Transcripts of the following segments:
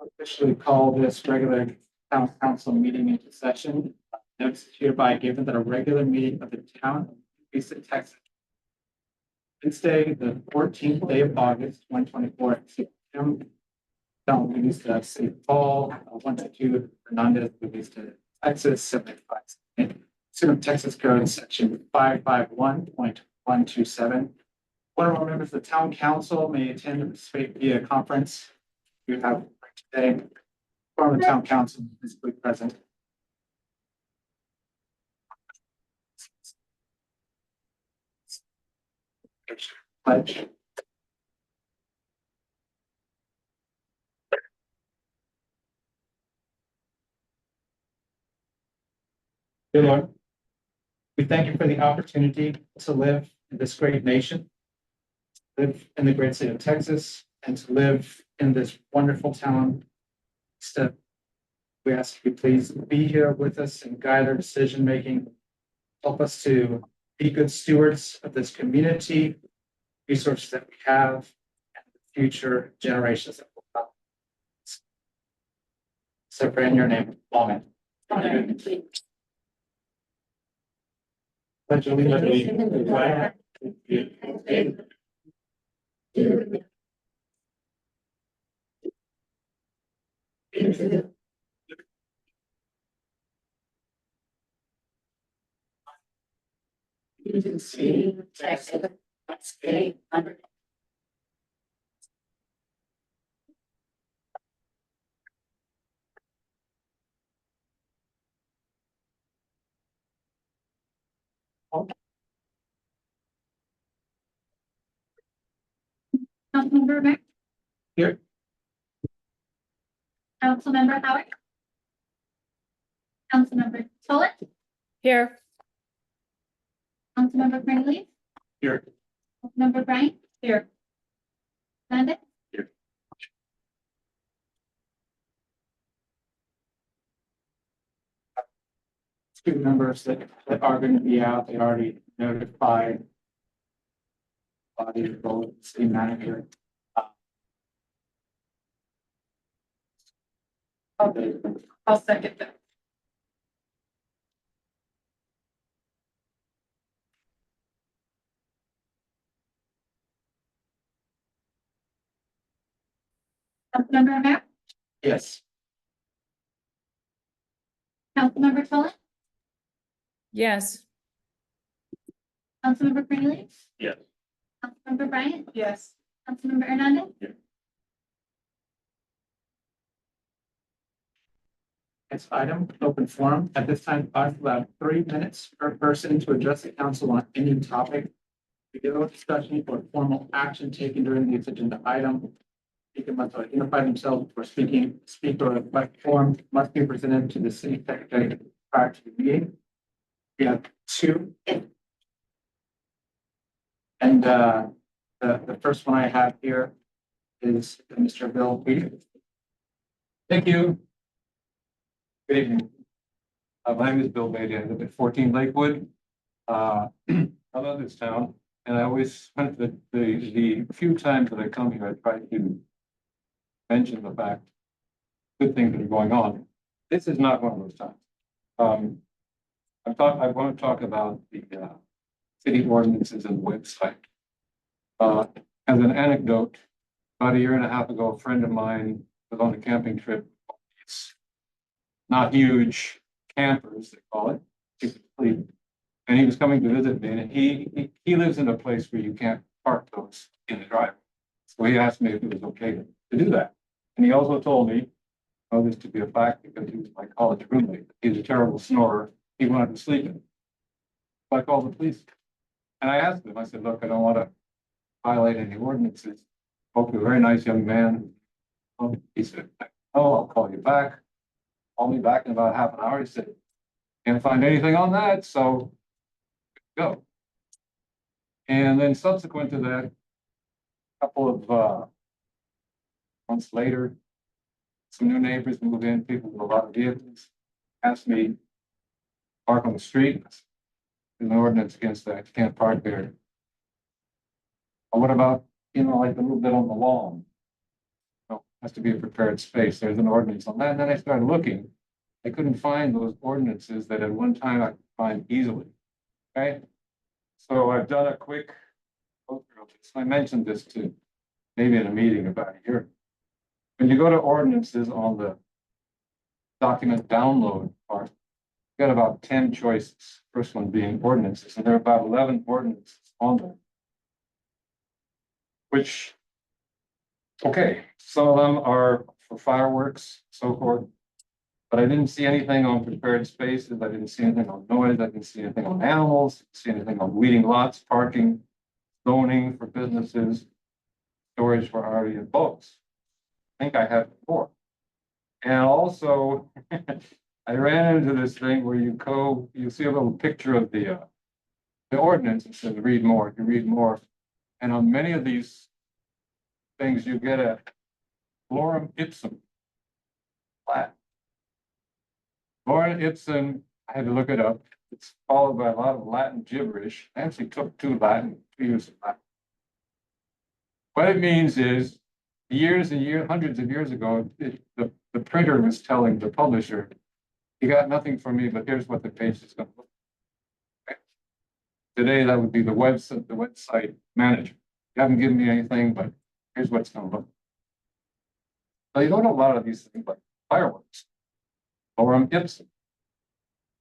Officially call this regular town council meeting into session. Notice is hereby given that a regular meeting of the town of Laguna Vista, Texas, Wednesday, the 14th day of August, 2024, at 6 p.m. Town Laguna Vista, City Hall, 122 Hernandez, Laguna Vista, Texas, 785. Pursuant to Texas Code, Section 551.127. One or more members of the town council may attend and participate via conference. You have today, former town council physically present. Pledge. Dear Lord, we thank you for the opportunity to live in this great nation, live in the great state of Texas, and to live in this wonderful town. We ask you please be here with us and guide our decision making. Help us to be good stewards of this community, resources that we have, and the future generations that will come. So pray in your name. Amen. Pledge allegiance to the flag of the United States. Texas, state under. Councilmember Mack, Here. Councilmember Howard, Councilmember Tolan, Here. Councilmember Craighead, Here. Councilmember Bryant, here. Hernandez. Here. Two members that are going to be out, they already notified body of city manager. I'll second that. Councilmember Mack, Yes. Councilmember Tolan, Yes. Councilmember Craighead. Yes. Councilmember Bryant, Yes. Councilmember Hernandez. Next item, open forum. At this time, I've allowed 3 minutes per person to address the council on any topic. If there is discussion or formal action taken during the agenda item, speaker must identify themselves before speaking. Speaker request form must be presented to the city secretary prior to the meeting. We have 2. And the first one I have here is Mr. Bill Weed. Thank you. Good evening. My name is Bill Beatty. I live at 14 Lakewood. I love this town, and I always, the few times that I come here, I try to mention the fact, good things that are going on. This is not one of those times. I want to talk about the city ordinances and website. As an anecdote, about 1.5 years ago, a friend of mine was on a camping trip. It's not huge campers, they call it, and he was coming to visit me, and he lives in a place where you can't park those in the driveway. So he asked me if it was okay to do that. And he also told me, oh, this to be a fact because he was my college roommate. He's a terrible snorer. He wanted to sleep in. So I called the police. And I asked him, I said, look, I don't want to violate any ordinances. Spoke to a very nice young man. He said, oh, I'll call you back. Call me back in about half an hour. He said, can't find anything on that, so go. And then subsequent to that, a couple of months later, some new neighbors moved in, people with a lot of vehicles, asked me to park on the street. There's an ordinance against that, you can't park there. But what about, like a little bit on the lawn? No, has to be a prepared space. There's an ordinance on that. And then I started looking. I couldn't find those ordinances that at one time I could find easily. Okay? So I've done a quick go through this. I mentioned this to maybe in a meeting about a year. When you go to ordinances on the document download part, you got about 10 choices. First one being ordinances, and there are about 11 ordinances on there. Which, okay, some of them are for fireworks, so forth. But I didn't see anything on prepared spaces. I didn't see anything on noise. I didn't see anything on animals. Didn't see anything on weeding lots, parking, zoning for businesses, storage for RV and boats. I think I had before. And also, I ran into this thing where you see a little picture of the ordinance. It says read more, you read more. And on many of these things, you get a lorem ipsum. Latin. Lorem ipsum, I had to look it up. It's followed by a lot of Latin gibberish. I actually took two years of Latin. What it means is years and years, hundreds of years ago, the printer was telling the publisher, you got nothing from me, but here's what the page is going to look like. Today, that would be the website manager. You haven't given me anything, but here's what's going to look. So you don't have a lot of these things like fireworks, lorem ipsum,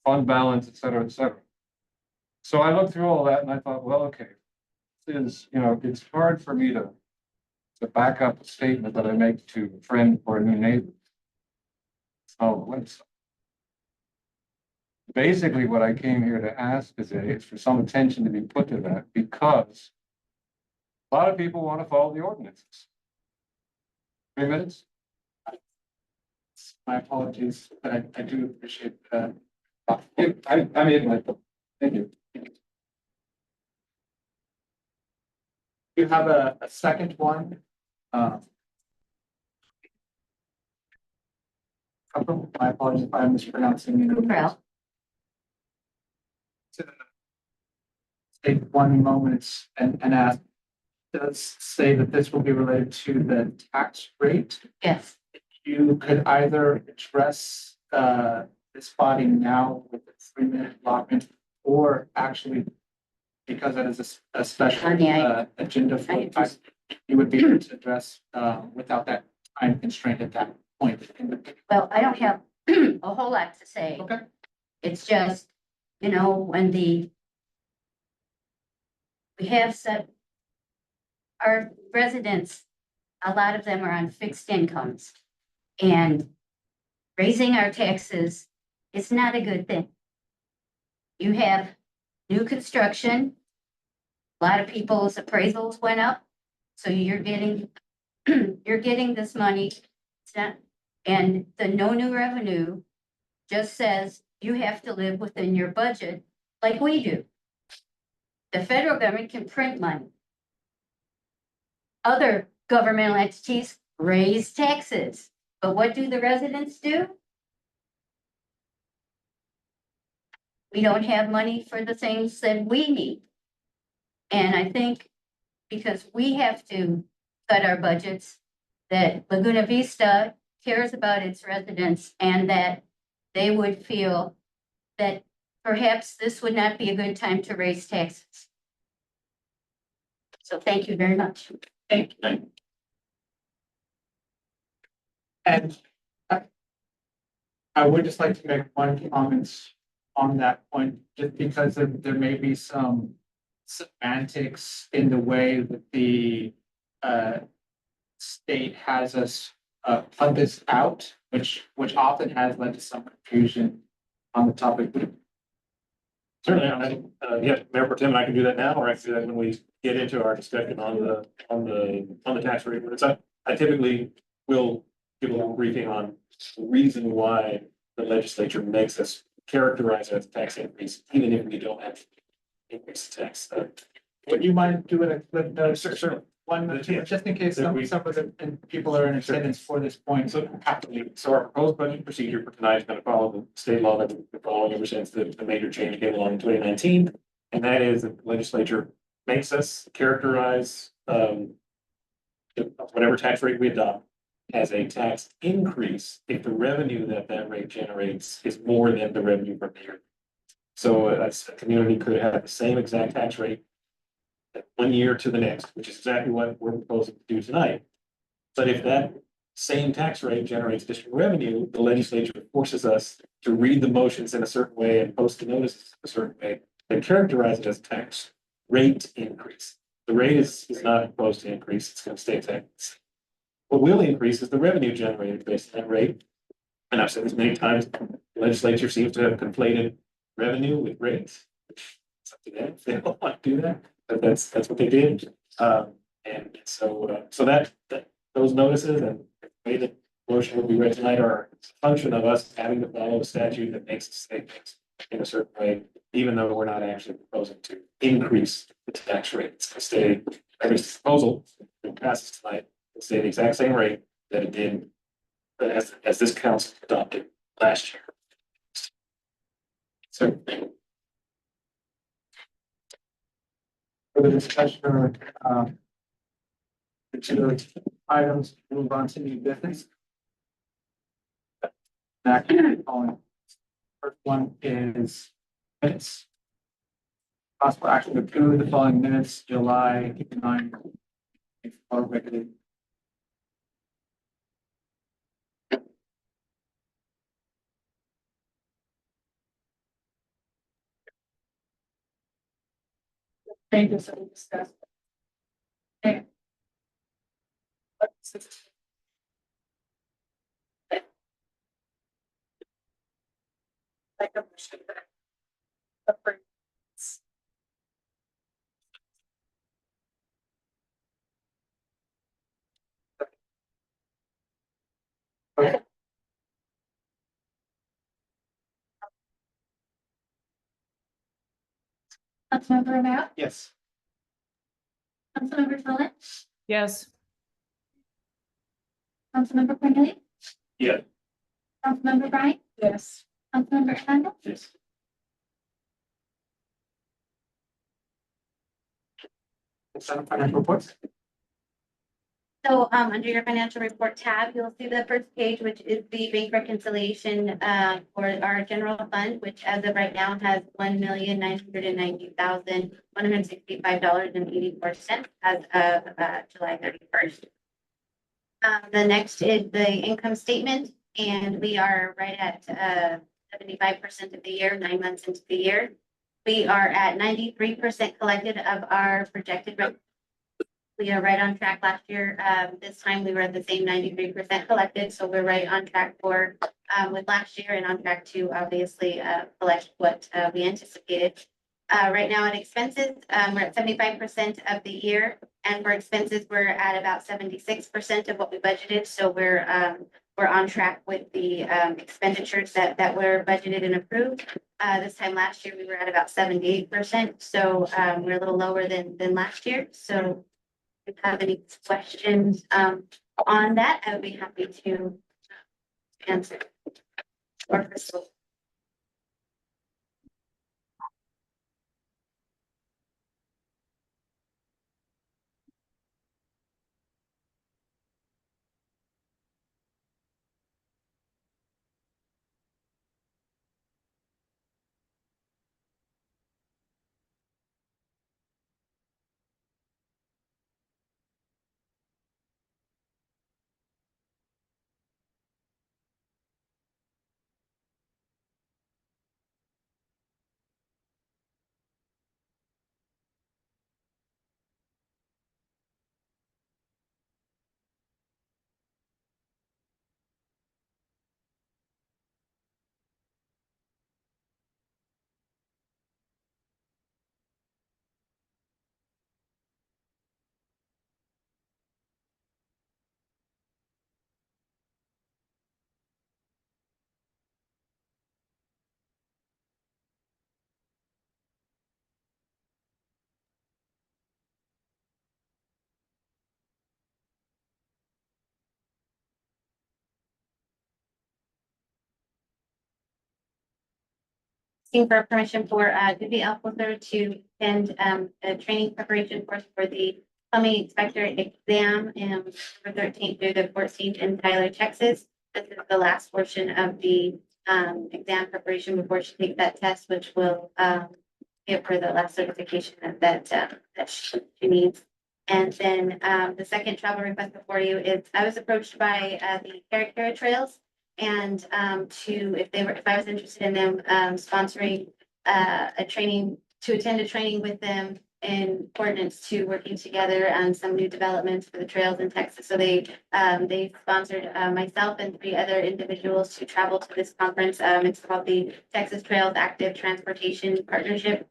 fund balance, et cetera, et cetera. So I looked through all that and I thought, well, okay, this is, it's hard for me to back up a statement that I make to a friend or a new neighbor. Oh, website. Basically, what I came here to ask today is for some attention to be put to that, because a lot of people want to follow the ordinances. 3 minutes? My apologies, but I do appreciate that. I made my, thank you. You have a second one. My apologies if I'm mispronouncing it. Cooperell. To take one moment and ask, does say that this will be related to the tax rate. Yes. You could either address this body now with a 3-minute allotment, or actually, because that is a special agenda for us, you would be able to address without that time constraint at that point. Well, I don't have a whole lot to say. Okay. It's just, when we have set our residents, a lot of them are on fixed incomes, and raising our taxes is not a good thing. You have new construction. A lot of people's appraisals went up, so you're getting, you're getting this money. It's not, and the no new revenue just says you have to live within your budget like we do. The federal government can print money. Other governmental entities raise taxes, but what do the residents do? We don't have money for the things that we need. And I think because we have to cut our budgets, that Laguna Vista cares about its residents, and that they would feel that perhaps this would not be a good time to raise taxes. So thank you very much. Thank you. And I would just like to make one comment on that point, just because there may be some semantics in the way that the state has us fund this out, which often has led to some confusion on the topic. Certainly, yeah, Mayor Pro Tem, and I can do that now, or I can do that when we get into our discussion on the tax rate. So I typically will give a little briefing on the reason why the legislature makes us characterize it as a tax increase, even if we don't have increase tax. Would you mind doing a clip note? Certainly. One, just in case some of the people are in attendance for this point. So our proposed budget procedure for tonight is going to follow the state law that we've been following ever since the major change came along in 2019. And that is that the legislature makes us characterize whatever tax rate we adopt as a tax increase if the revenue that that rate generates is more than the revenue from the year. So a community could have the same exact tax rate 1 year to the next, which is exactly what we're proposing to do tonight. But if that same tax rate generates additional revenue, the legislature forces us to read the motions in a certain way and post the notices in a certain way and characterize it as tax rate increase. The rate is not proposed to increase, it's going to stay exact. What will increase is the revenue generated based on that rate. And I've said this many times, the legislature seems to have conflated revenue with rates. It's up to them if they don't want to do that, but that's what they did. And so, those notices and the way the motion will be read tonight are a function of us having to follow the statute that makes us say things in a certain way, even though we're not actually proposing to increase the tax rate. It's going to stay, every proposal that passes tonight will stay the exact same rate that it did as this council adopted last year. So. For the discussion, the two items, move on to new business. Following. First one is minutes. Possible action to approve the following minutes, July 9. Already. Changes that we discussed. Okay. Like a motion that approves. Councilmember Romero, Yes. Councilmember Tolan, Yes. Councilmember Cornelius. Yeah. Councilmember Bryant, Yes. Councilmember Hernandez. Yes. Consent financial reports. So under your financial report tab, you'll see the first page, which is the bank reconciliation for our general fund, which as of right now has $1,990,165.84 as of July 31st. The next is the income statement, and we are right at 75% of the year, 9 months into the year. We are at 93% collected of our projected revenue. We are right on track last year. This time we were at the same 93% collected, so we're right on track for with last year and on track to obviously collect what we anticipated. Right now at expenses, we're at 75% of the year, and for expenses, we're at about 76% of what we budgeted. So we're on track with the expenditures that were budgeted and approved. This time last year, we were at about 78%. So we're a little lower than last year. So if you have any questions on that, I would be happy to answer. Or Crystal. Asking for permission for Vivi Alcocer to attend a training preparation course for the plumbing inspector exam November 13th through the 14th in Tyler, Texas. This is the last portion of the exam preparation before she takes that test, which will give her the last certification that she needs. And then the second travel request before you is, I was approached by the Cara Trails and if I was interested in them sponsoring a training, to attend a training with them in accordance to working together on some new developments for the trails in Texas. So they sponsored myself and 3 other individuals to travel to this conference. It's called the Texas Trails Active Transportation Partnership.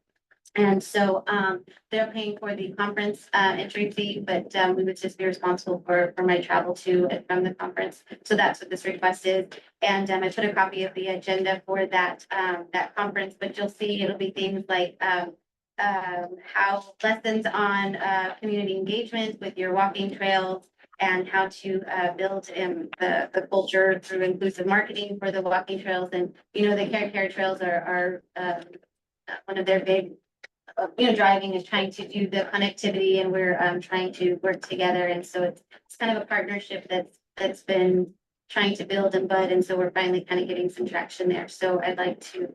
And so they're paying for the conference entry fee, but we would just be responsible for my travel to and from the conference. So that's what this request is. And I put a copy of the agenda for that conference, but you'll see it'll be things like how lessons on community engagement with your walking trails and how to build the culture through inclusive marketing for the walking trails. And, you know, the Cara Trails are one of their big driving is trying to do the connectivity, and we're trying to work together. And so it's kind of a partnership that's been trying to build and bud. And so we're finally kind of getting some traction there. So I'd like to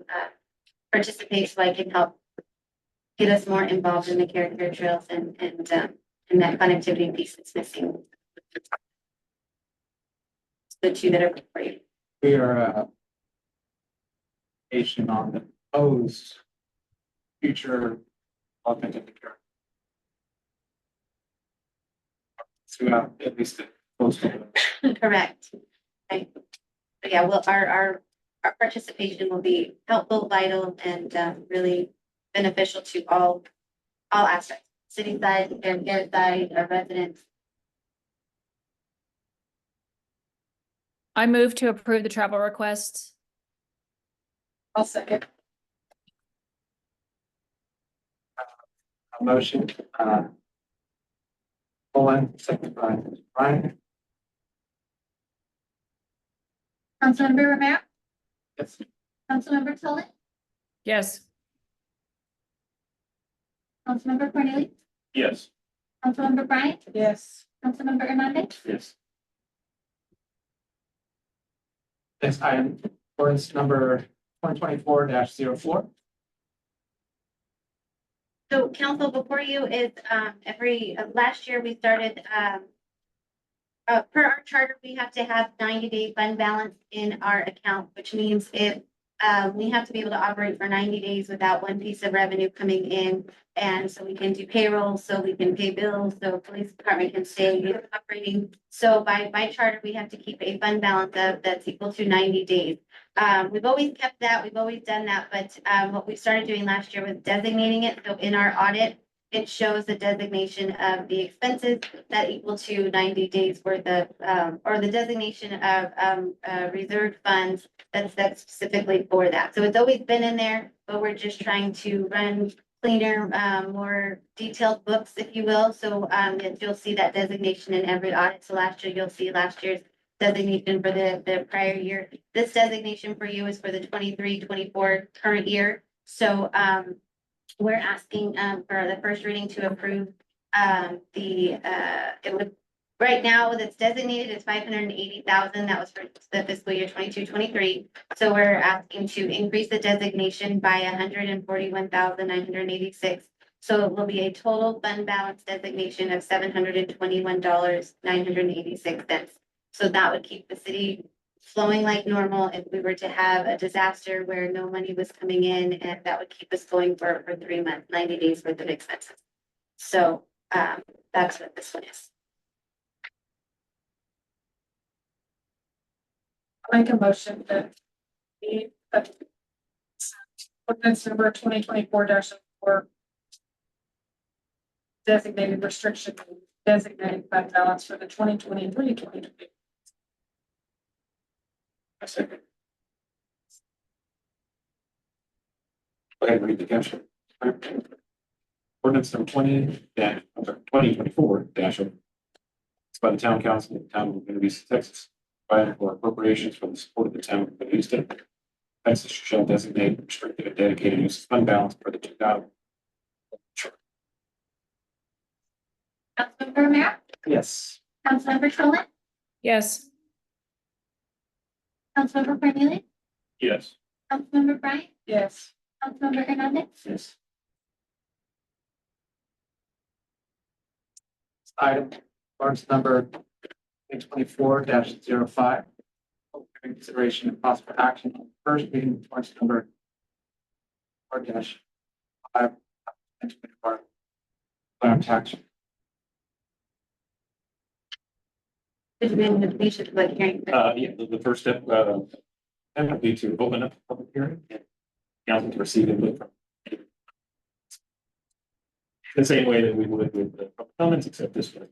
participate so I can help get us more involved in the Cara Trails and that connectivity piece that's missing. The 2 that are before you. We are Asian on the proposed future augmented care. Throughout at least the coastal. Correct. Right. But yeah, well, our participation will be helpful, vital, and really beneficial to all aspects, city side, care side, our residents. I move to approve the travel requests. I'll second. A motion, Colin, second by Brian. Councilmember Romero, Yes. Councilmember Tully, Yes. Councilmember Cornelius, Yes. Councilmember Bryant, Yes. Councilmember Hernandez. Yes. Next item, ordinance number 2024-04. So council, before you is last year we started per our charter, we have to have 90-day fund balance in our account, which means if we have to be able to operate for 90 days without one piece of revenue coming in. And so we can do payroll, so we can pay bills, so police department can stay operating. So by charter, we have to keep a fund balance that's equal to 90 days. We've always kept that, we've always done that, but what we started doing last year was designating it. So in our audit, it shows the designation of the expenses that equal to 90 days worth of, or the designation of reserved funds that's specifically for that. So it's always been in there, but we're just trying to run cleaner, more detailed books, if you will. So you'll see that designation in every audit. So last year, you'll see last year's designation for the prior year. This designation for you is for the 23-24 current year. So we're asking for the first reading to approve right now that's designated as 580,000. That was for the fiscal year 22-23. So we're asking to increase the designation by 141,986. So it will be a total fund balance designation of $721,986. So that would keep the city flowing like normal if we were to have a disaster where no money was coming in, and that would keep us going for 3 months, 90 days worth of expenses. So that's what this one is. Make a motion that the ordinance number 2024-4 designated restriction, designated fund balance for the 2023-2024. I second. Go ahead and read the caption. Ordinance number 2024 dash. It's by the town council of the town of Laguna Vista, Texas, providing for appropriations for the support of the town of Laguna Vista. Texas shall designate restricted and dedicated use of fund balance for the 2000. Councilmember Romero, Yes. Councilmember Tolan, Yes. Councilmember Cornelius, Yes. Councilmember Bryant, Yes. Councilmember Hernandez. Yes. Item, ordinance number 24-05. Consideration and possible action on first reading, ordinance number 4-5. Tax. Just been completion of the hearing. Yeah, the first step, that would be to open up the public hearing. And council to receive input from. The same way that we would with the public comments, except this one.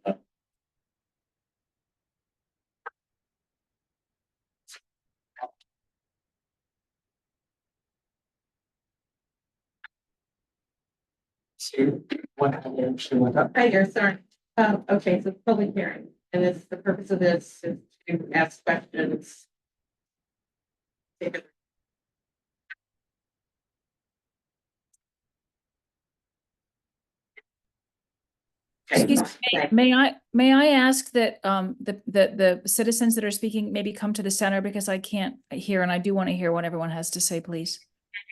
Two, one, two, one, up. Hi there, sorry. Okay, so public hearing, and it's, the purpose of this is to ask questions. Take it. Okay, Excuse me, thank- may I ask that, the citizens that are speaking maybe come to the center because I can't hear and I do want to hear what everyone has to say, please.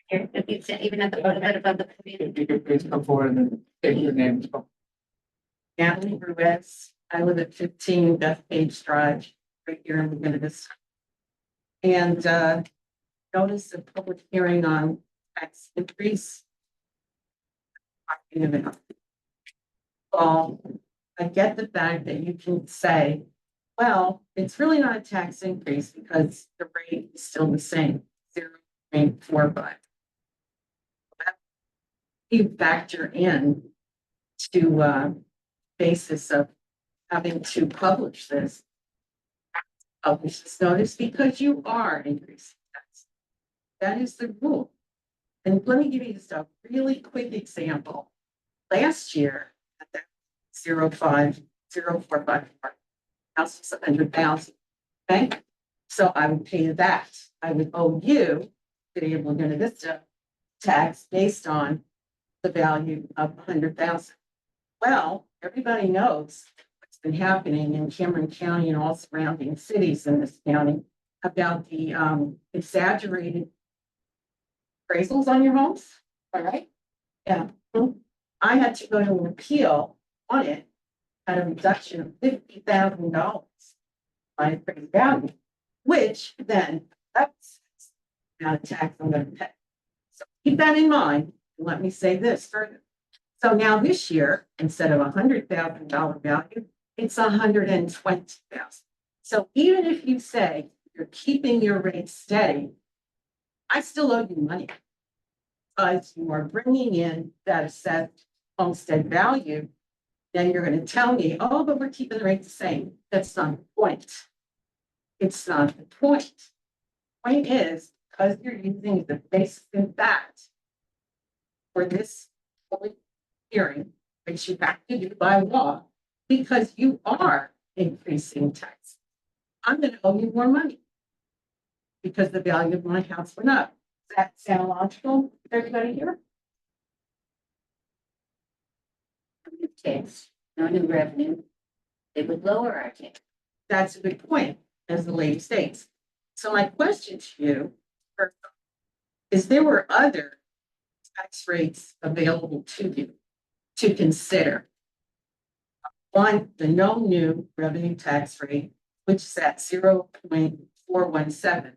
Here, if you sit even at the foot of the podium. If you could please come forward and then state your name. Natalie Ruiz, I live at 15 Bethpage Drive, right here in Laguna Vista. And notice a public hearing on tax increase. Well, I get the fact that you can say, well, it's really not a tax increase because the rate is still the same, 0.45. You factor in to basis of having to publish this notice because you are increasing tax. That is the rule. And let me give you just a really quick example. Last year, at that 0.5045 house was 100,000. Okay, so I would pay that. I would owe you the Laguna Vista tax based on the value of 100,000. Well, everybody knows what's been happening in Cameron County and all surrounding cities in this county about the exaggerated appraisals on your homes. All right. Yeah. I had to go to an appeal on it at a reduction of $50,000 my appraised value, which then that's not a tax I'm going to pay. So keep that in mind. And let me say this further. So now this year, instead of $100,000 value, it's $120,000. So even if you say you're keeping your rate steady, I still owe you money because you are bringing in that assessed homestead value. Then you're going to tell me, oh, but we're keeping the rate the same. That's not the point. It's not the point. The point is because you're using the basis in fact for this public hearing, which you have to do by law, because you are increasing tax. I'm going to owe you more money because the value of my house went up. Does that sound logical to everybody here? Tax, no new revenue. It would lower our tax. That's a good point, as the lady states. So my question to you first off, is there were other tax rates available to you to consider? One, the no new revenue tax rate, which is at 0.417.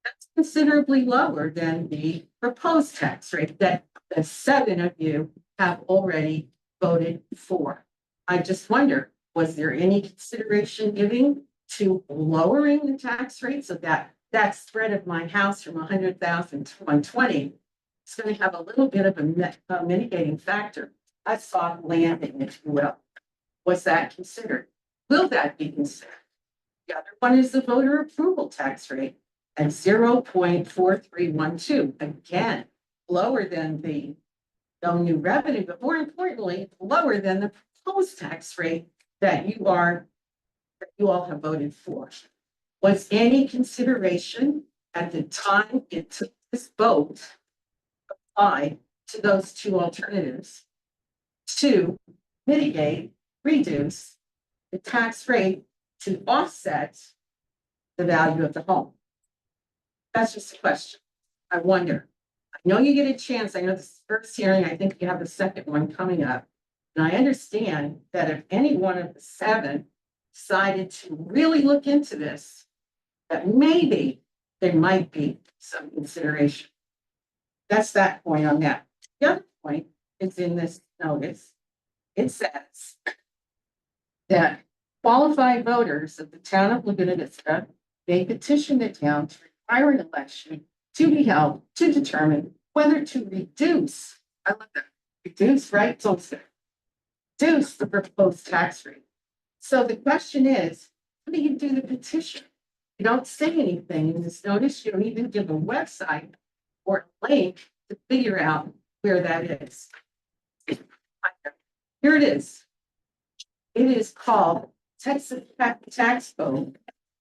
That's considerably lower than the proposed tax rate that the 7 of you have already voted for. I just wonder, was there any consideration given to lowering the tax rate so that that spread of my house from 100,000 to 120 is going to have a little bit of a mitigating factor? A soft landing, if you will. Was that considered? Will that be considered? The other one is the voter approval tax rate at 0.4312. Again, lower than the no new revenue, but more importantly, lower than the proposed tax rate that you all have voted for. Was any consideration at the time it took this vote applied to those two alternatives to mitigate reduce the tax rate to offset the value of the home? That's just a question. I wonder. I know you get a chance. I know this first hearing, I think you have the second one coming up. And I understand that if any one of the 7 decided to really look into this, that maybe there might be some consideration. That's that point on that. The other point is in this notice. It says that qualified voters of the town of Laguna Vista may petition the town to require an election to be held to determine whether to reduce, I love that, reduce, right? So it's reduce the proposed tax rate. So the question is, how do you do the petition? You don't say anything in this notice. You don't even give a website or a link to figure out where that is. Here it is. It is called Texas Tax Code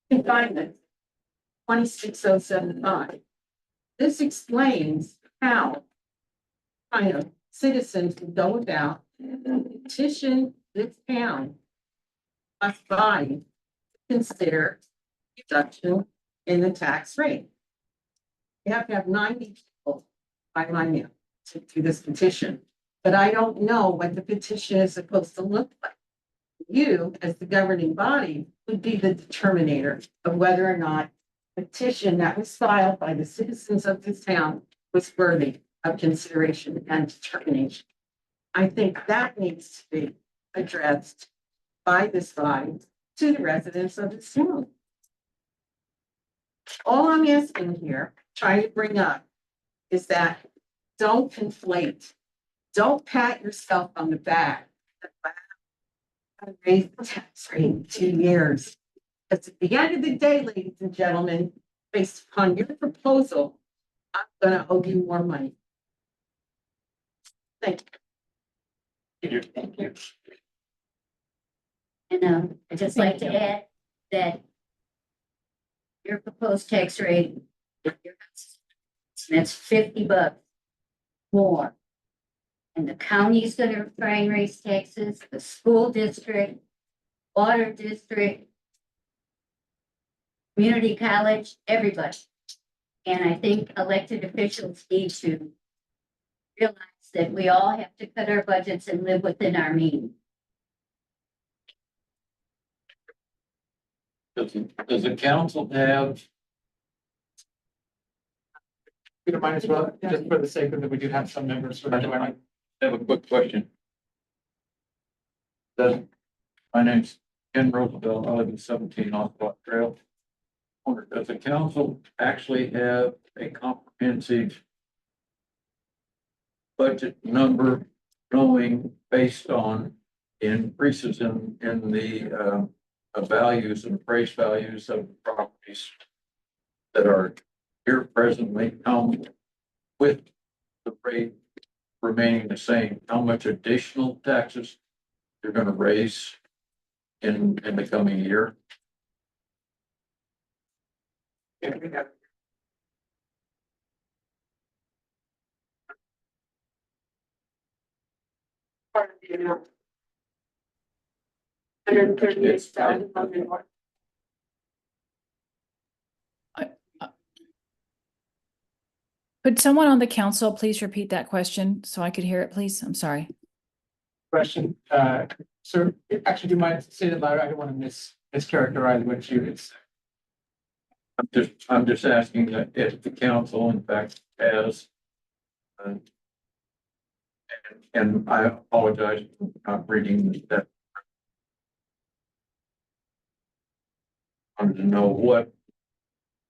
Confinement 26075. This explains how kind of citizens can go about petition this town us body to consider reduction in the tax rate. You have to have 90 people by my mail to do this petition, but I don't know what the petition is supposed to look like. You, as the governing body, would be the determinator of whether or not the petition that was filed by the citizens of this town was worthy of consideration and determination. I think that needs to be addressed by this body to the residents of this town. All I'm asking here, trying to bring up, is that don't conflate. Don't pat yourself on the back. Raise the tax rate in 2 years. Because at the end of the day, ladies and gentlemen, based upon your proposal, I'm gonna owe you more money. Thank you. Thank you. And I'd just like to add that your proposed tax rate, that's $50 more. And the county's gonna try and raise taxes, the school district, water district, community college, everybody. And I think elected officials need to realize that we all have to cut our budgets and live within our means. Does the council have, If you don't mind as well, just for the sake of that, we do have some members who are joining. I have a quick question. My name's Ken Roosevelt, I live in 17 Oswald Trail. Wonder, does the council actually have a comprehensive budget number going based on increases in the values and appraised values of properties that are here presently, with the rate remaining the same, how much additional taxes you're gonna raise in the coming year? Could someone on the council please repeat that question so I could hear it, please? I'm sorry. Question, sir, actually, do you mind saying it louder? I don't want to mischaracterize what you, it's. I'm just asking that if the council in fact has, and I apologize for not reading that. I wanted to know what,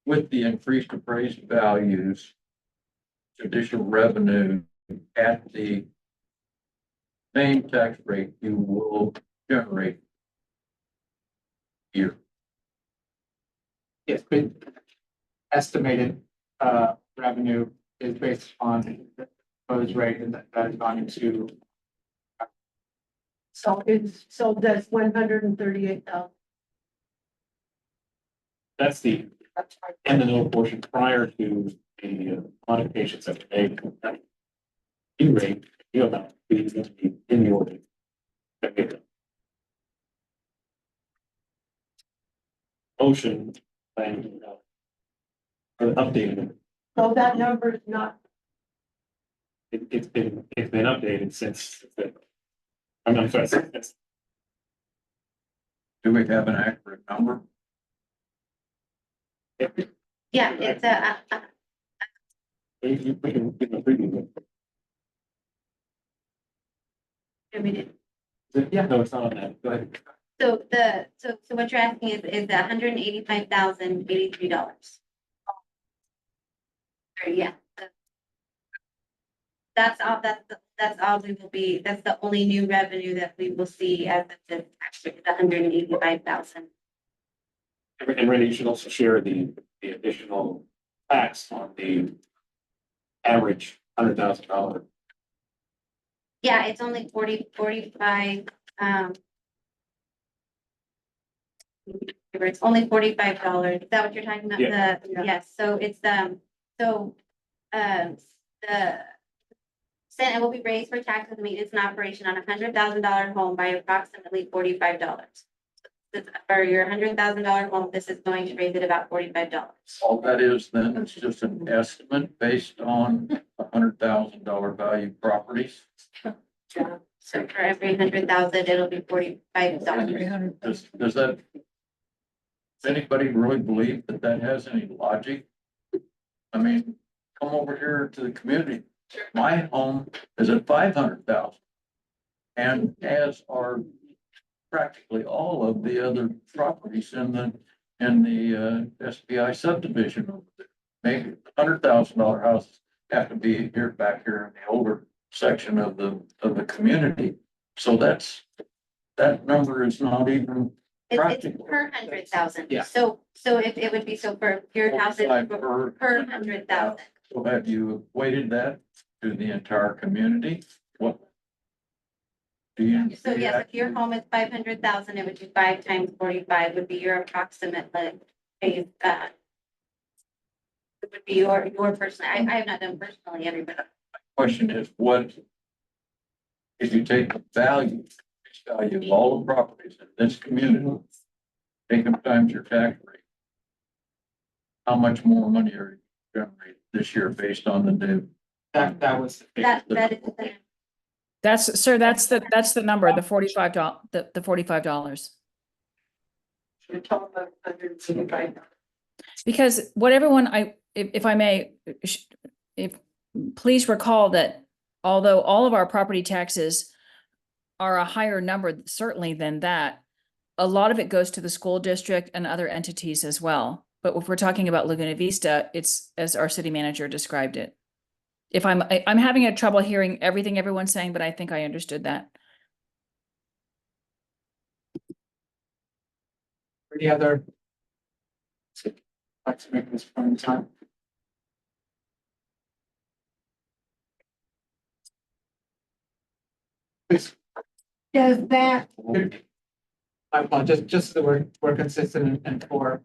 with the increased appraised values, additional revenue at the same tax rate you will generate here. Yes, but estimated revenue is based on the proposed rate, and that is gone into. So that's 138,000. That's the end of the portion prior to the modifications that were made. In rate, you know, in the ordinance. Okay. motion plan. Or updated, So that number is not, it's been updated since. I'm sorry, since Do we have an accurate number? Yeah, it's we can give a preview. Yeah, no, it's not on that. Go ahead. so what you're asking is $185,083. Yeah. That's all we will be, that's the only new revenue that we will see as of the, actually, the 185,000. And Randy, you should also share the additional tax on the average $100,000. Yeah, it's only 45, it's only $45. Is that what you're talking about? Yeah. Yes, so it's, so, the Senate will be raised for taxes and maintenance and operation on $100,000 home by approximately $45. For your $100,000 home, this is going to raise it about $45. All that is then, it's just an estimate based on $100,000 value properties. So for every 100,000, it'll be $45. Does that, does anybody really believe that that has any logic? I mean, come over here to the community. My home is at 500,000. And as are practically all of the other properties in the SBI subdivision over there. Maybe $100,000 houses have to be here, back here in the older section of the community. So that number is not even It's practical. per 100,000. Yeah. So if it would be, so for your house, it's per 100,000. So have you equated that to the entire community? What? Do you? So yes, if your home is 500,000, it would be 5 times 45 would be your approximate like phase, it would be your personal, I have not done personally everybody. Question is, what? If you take the value of all the properties in this community, take them times your tax rate. How much more money are you generating this year based on the new? That was. the figure. That is, Sir, that's the number, the $45, the $45. you're talking about 185. Because what everyone, if I may, please recall that although all of our property taxes are a higher number, certainly than that, a lot of it goes to the school district and other entities as well. But if we're talking about Laguna Vista, it's as our city manager described it. If I'm having a trouble hearing everything everyone's saying, but I think I understood that. Any other? Like to make this point in time? Please. Does that, I apologize, just so we're consistent and for.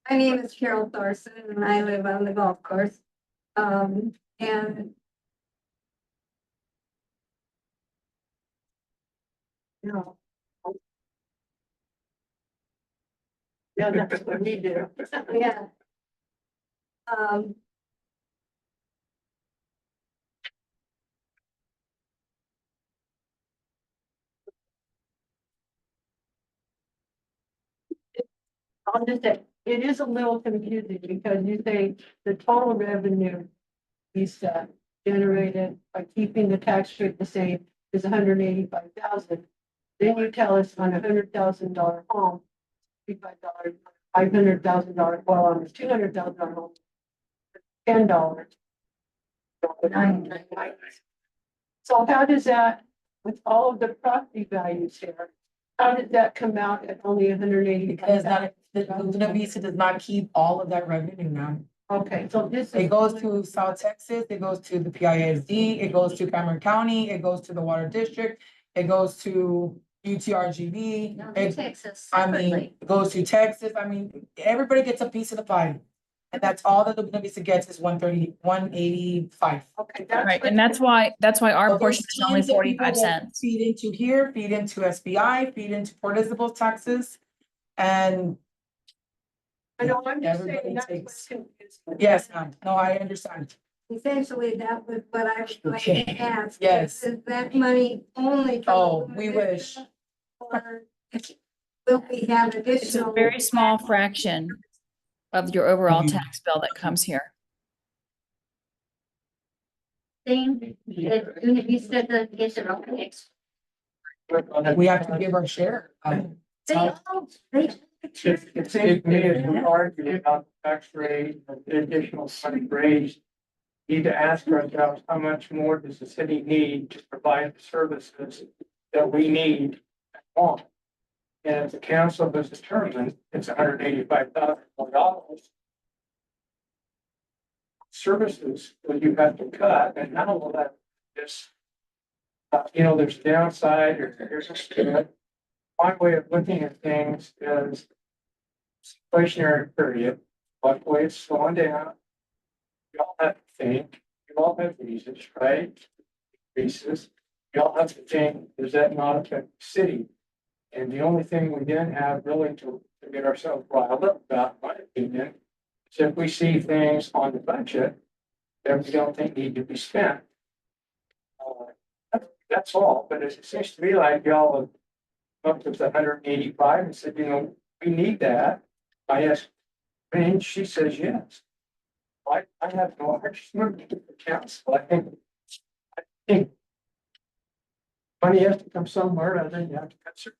My name is Carol Thorson and I live on the golf course. And no. Yeah, that's what we do. yeah. I'll just say, it is a little confusing because you say the total revenue is generated by keeping the tax rate the same is 185,000. Then you tell us on $100,000 home, $55, $500,000, well, on a $200,000 home, $10. So how does that, with all of the property values here, how did that come out at only 180? Because that, the Laguna Vista does not keep all of that revenue now. Okay, so this is. It goes to South Texas, it goes to the PISD, it goes to Cameron County, it goes to the Water District, it goes to UTRGV. no, It- Texas I mean, separately. it goes to Texas, I mean, everybody gets a piece of the pie. And that's all that Laguna Vista gets is 185. Okay, that's. Right, what- and that's why our But portion there's is only tons of people 45 that cents. Feed into here, feed into SBI, feed into Port Isabel taxes. And I know, I'm just Everybody saying that's takes- what's confusing. yes, ma'am, no, I understand. Essentially, that was what I was going Okay, to ask. yes. Is that money only? for Oh, Laguna we Vista, wish. Or will we have It's a additional? very small fraction of your overall Mhm. tax bill that comes here. Thing that Laguna Vista doesn't get their own tax. We have to give our share. They all, they. It seems to me as we argue about the tax rate, the additional money raised, need to ask ourselves, how much more does the city need to provide the services that we need and want? And if the council has determined it's $185,000 services that you have to cut, and how will that just, there's a downside or there's a spirit. My way of looking at things is inflationary period, but the way it's slowing down. You all have to think, you all have visas, right? Increases. You all have to think, does that not affect the city? And the only thing we then have really to get ourselves riled up about, in my opinion, is if we see things on the budget that we don't think need to be spent. That's all, but it seems to me like y'all have up to 185 and said, we need that. I asked, and she says yes. I have no argument with the council. I think money has to come somewhere, and then you have to cut certain.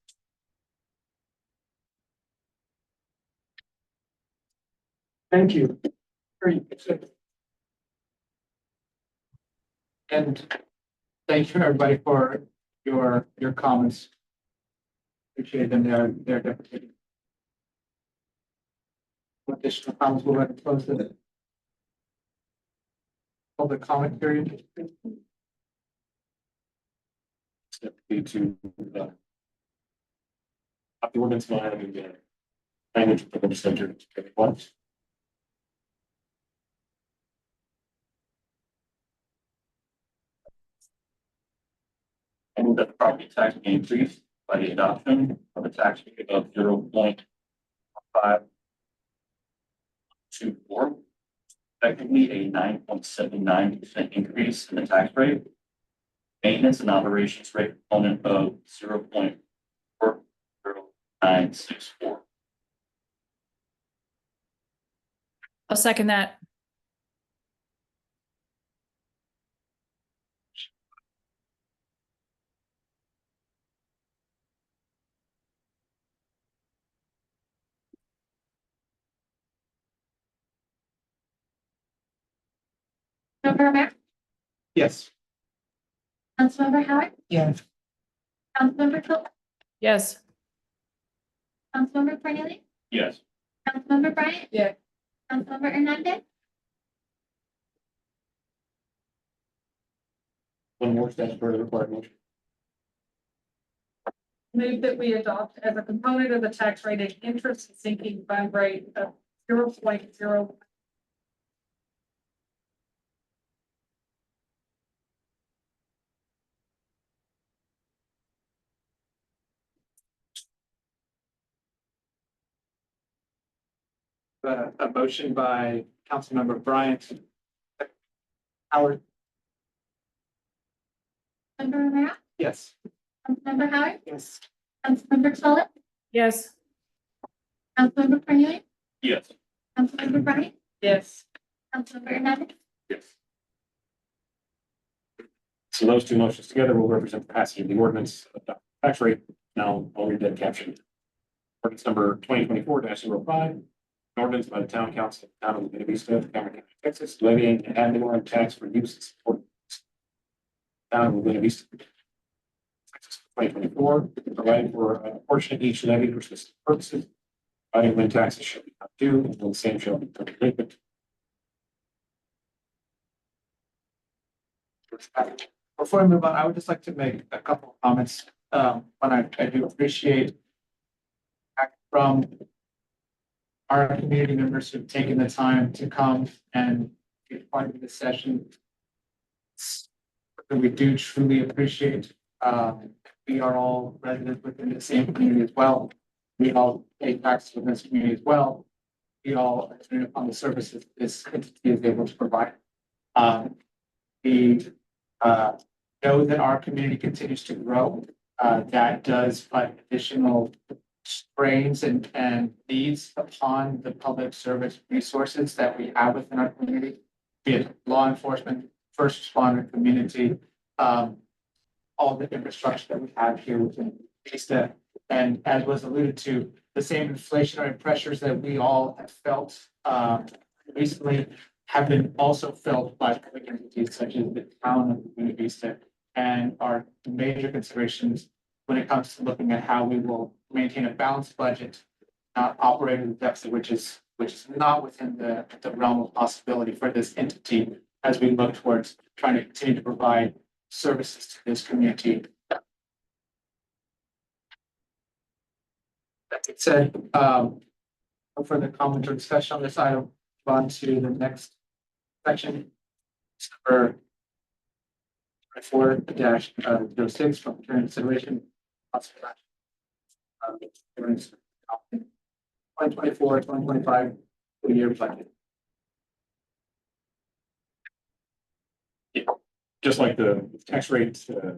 Thank you. Very good. And thank you, everybody, for your comments. Appreciate them. They're definitely. Additional comments, we'll let it close the public comment period. Step to, the ordinance line, language for the center, what? I move that the property tax be increased by the adoption of a tax rate of 0.524, effectively a 9.79% increase in the tax rate. Maintenance and operations rate component of 0.40964. I'll second that. Member Romero, Yes. Councilmember Howard, Yes. Councilmember Phillips, Yes. Councilmember Cornelius, Yes. Councilmember Bryant. Yeah. Councilmember Hernandez, One more statutory required motion. Move that we adopt as a component of the tax rate an interest sinking fund rate of 0.0. A motion by Councilmember Bryant. Howard, Member Romero, yes. Councilmember Howard, Yes. Councilmember Phillips, Yes. Councilmember Cornelius, Yes. Councilmember Bryant, Yes. Councilmember Hernandez, Yes. So those two motions together will represent the passage of the ordinance of the tax rate. Now I'll read that caption. Ordinance number 2024-05. An ordinance by the town council of the town of Laguna Vista, County of Texas, levying an ad valorem tax for use and support. Town of Laguna Vista. Texas 2024, providing for a portion of each levy for specific purposes. Providing when taxes shall be not due and when the same shall be delinquent. Before we move on, I would just like to make a couple of comments. I do appreciate from our community members who've taken the time to come and be part of this session. We do truly appreciate. We are all residents within the same community as well. We all pay taxes within this community as well. We all depend upon the services this entity is able to provide. We know that our community continues to grow. That does put additional strains and needs upon the public service resources that we have within our community, be it law enforcement, first responder community, all the infrastructure that we have here within Vista. And as was alluded to, the same inflationary pressures that we all have felt recently have been also felt by public entities such as the town of Laguna Vista, and are major considerations when it comes to looking at how we will maintain a balanced budget, not operate in the deficit, which is not within the realm of possibility for this entity as we look towards trying to continue to provide services to this community. That being said, no further comment or discussion on this item. On to the next section. Number 4-06 from consideration. 2024-2025 year budget. Just like the tax rate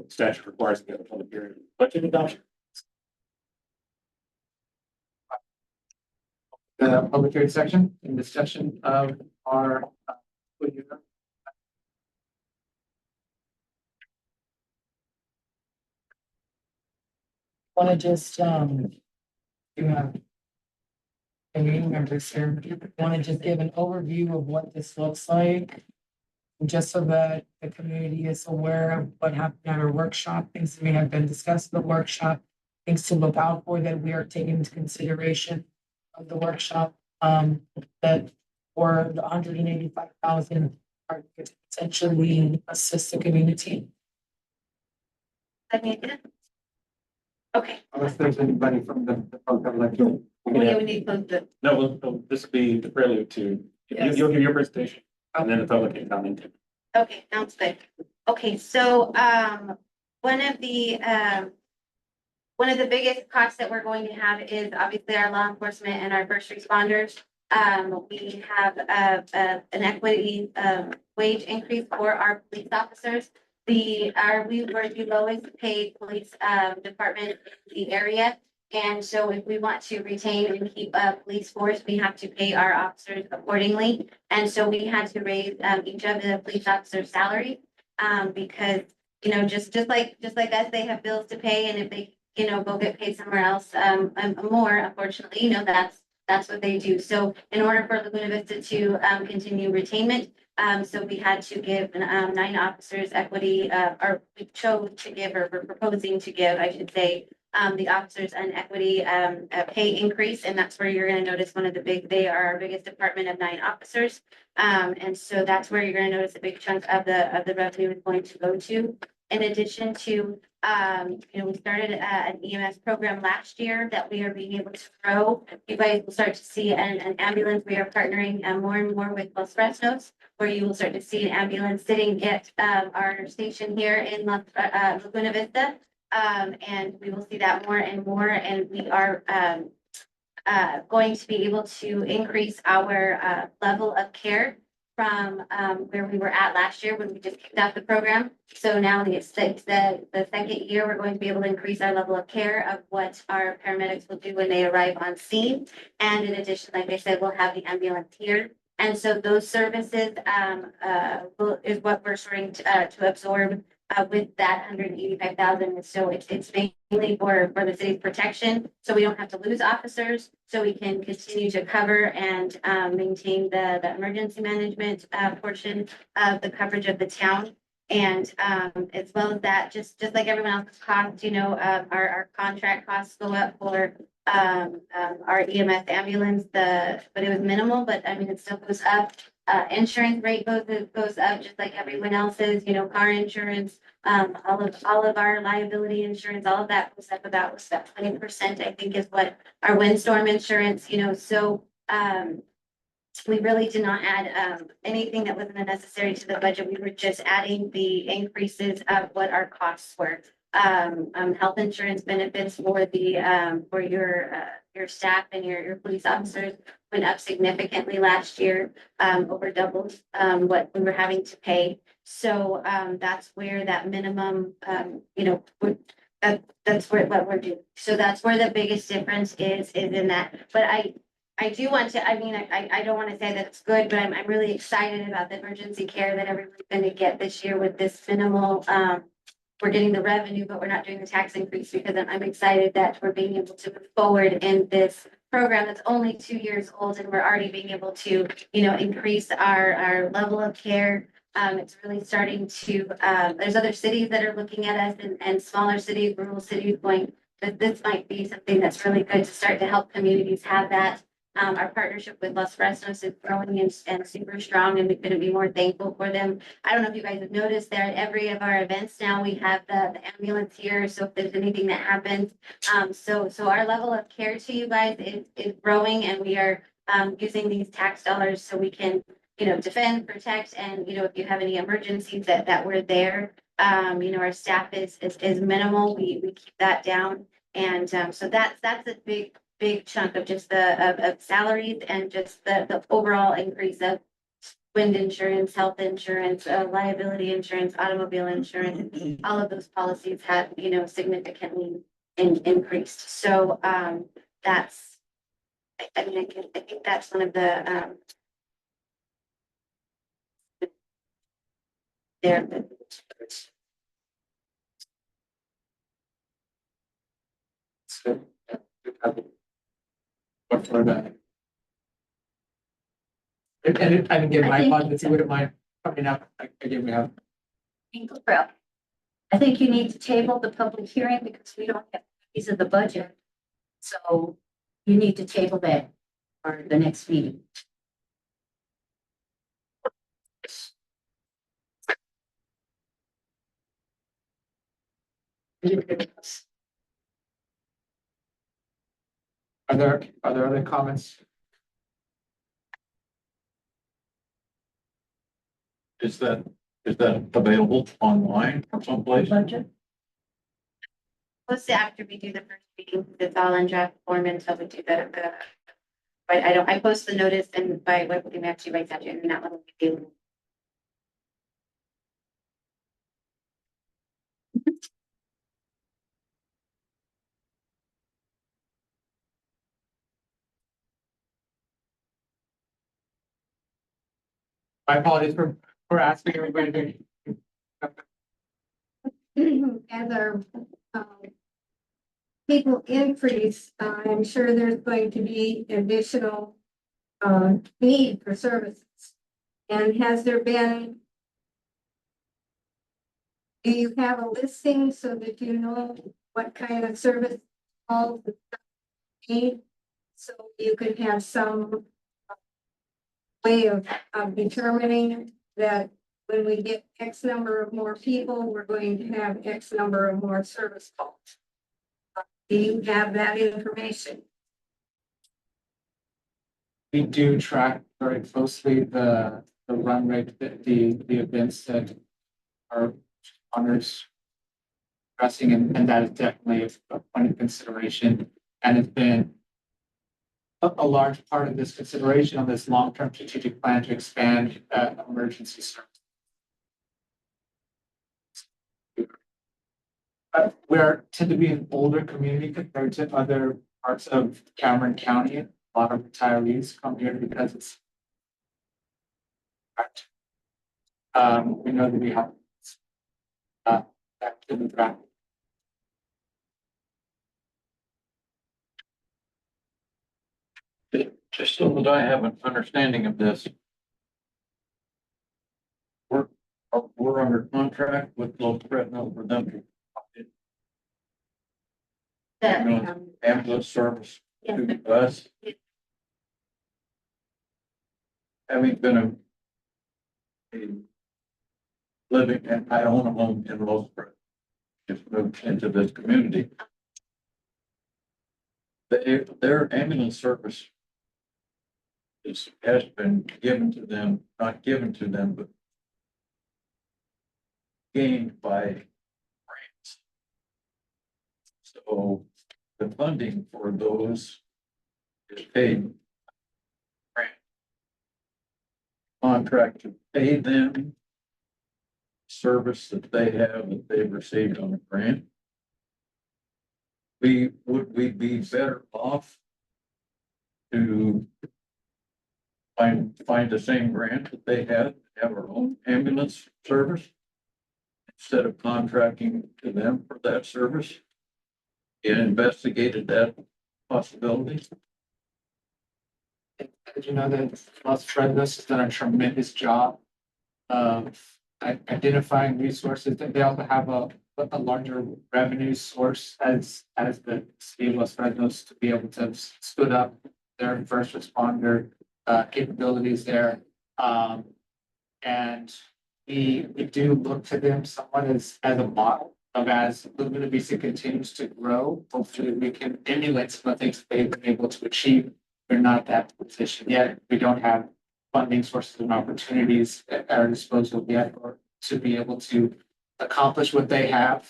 statute requires to have a public hearing, budget adoption. The public hearing section in this section of our wanna just, you have meeting members here, wanna just give an overview of what this looks like? Just so that the community is aware of what happened at our workshop, things that may have been discussed in the workshop, things to look out for that we are taking into consideration of the workshop, that for the 185,000 are potentially assist the community. Okay, unless there's anybody from the public that would like to. we need to. No, this will be the prelude to, Yes. you'll give your presentation and then the public can comment. Okay, sounds good. Okay, so, one of the biggest costs that we're going to have is obviously our law enforcement and our first responders. We have, an equity, wage increase for our police officers. We were the lowest paid police, department in the area. And so if we want to retain and keep a police force, we have to pay our officers accordingly. And so we had to raise each of the police officers' salary, because, just like us, they have bills to pay, and if they, go get paid somewhere else, more, unfortunately, that's what they do. So in order for Laguna Vista to continue retainment, so we had to give 9 officers equity, or we chose to give, or we're proposing to give, I should say, the officers an equity a pay increase, and that's where you're going to notice they are our biggest department of 9 officers. And so that's where you're going to notice a big chunk of the revenue is going to go to. In addition to, we started an EMS program last year that we are being able to grow. You guys will start to see an ambulance. We are partnering more and more with Los Fresnos, where you will start to see an ambulance sitting at our station here in Laguna Vista. And we will see that more and more, and we are going to be able to increase our level of care from where we were at last year when we just kicked off the program. So now the second year, we're going to be able to increase our level of care of what our paramedics will do when they arrive on scene. And in addition, like I said, we'll have the ambulance here. And so those services is what we're starting to absorb with that 185,000. And so it's mainly for the city's protection, so we don't have to lose officers, so we can continue to cover and maintain the emergency management portion of the coverage of the town. And as well as that, just like everyone else's costs, our contract costs go up for our EMS ambulance, but it was minimal, but I mean, it still goes up. Insurance rate goes up just like everyone else's, car insurance, all of our liability insurance, all of that goes up about 20%, I think is what our windstorm insurance, so we really did not add anything that wasn't necessary to the budget. We were just adding the increases of what our costs were. health insurance benefits for your staff and your police officers went up significantly last year, over doubled, what we were having to pay. So, that's where that minimum, that's where what we're doing. So that's where the biggest difference is in that. But I do want to, I don't want to say that it's good, but I'm really excited about the emergency care that everyone's going to get this year with this minimal, we're getting the revenue, but we're not doing the tax increase because I'm excited that we're being able to move forward in this program that's only 2 years old and we're already being able to, increase our level of care. It's really starting to, there's other cities that are looking at us and smaller cities, rural cities going, that this might be something that's really good to start to help communities have that. Our partnership with Los Fresnos is growing and super strong, and we couldn't be more thankful for them. I don't know if you guys have noticed that at every of our events now, we have the ambulance here, so if there's anything that happens. So our level of care to you guys is growing, and we are using these tax dollars so we can, defend, protect, and, if you have any emergencies that we're there. Our staff is minimal. We keep that down. And so that's a big chunk of just of salaries and just the overall increase of wind insurance, health insurance, liability insurance, automobile insurance. All of those policies have, significantly increased. So that's, I think that's one of the there. So, but for that. And again, my apologies, you wouldn't mind coming up, again, we have. I think you need to table the public hearing because we don't have copies of the budget. So you need to table that for the next meeting. Are there other comments? Is that available online or someplace? Budget. Plus, after we do the first meeting, it's all in draft form until we do the. But I post the notice and by what we actually write that in that one we do. My apologies for asking everybody to. As our people increase, I'm sure there's going to be additional need for services. And has there been, do you have a listing so that you know what kind of service calls need? So you could have some way of determining that when we get X number of more people, we're going to have X number of more service calls. Do you have that information? We do track very closely the run rate, the events that are honors addressing, and that is definitely a point of consideration. And it's been a large part of this consideration on this long-term strategic plan to expand emergency service. We tend to be an older community compared to other parts of Cameron County. A lot of retirees come here because it's. We know that we have that demographic. Just so that I have an understanding of this. We're under contract with Los Fresno for them to ambulance service to us. Having been a living, and I own a home in Los Fresno, just moved into this community. Their ambulance service has been given to them, not given to them, but gained by grants. So the funding for those is paid. Grant. Contract to pay them service that they have that they've received on a grant. Would we be better off to find the same grant that they had, have our own ambulance service? Instead of contracting to them for that service? You investigated that possibility? Did you know that Los Fresnos has done a tremendous job of identifying resources, that they also have a larger revenue source as the city of Los Fresnos to be able to stood up their first responder capabilities there. And we do look to them somewhat as a model of, as Laguna Vista continues to grow, hopefully we can emulate some of the things they've been able to achieve. We're not that position yet. We don't have funding sources and opportunities at our disposal yet, or to be able to accomplish what they have.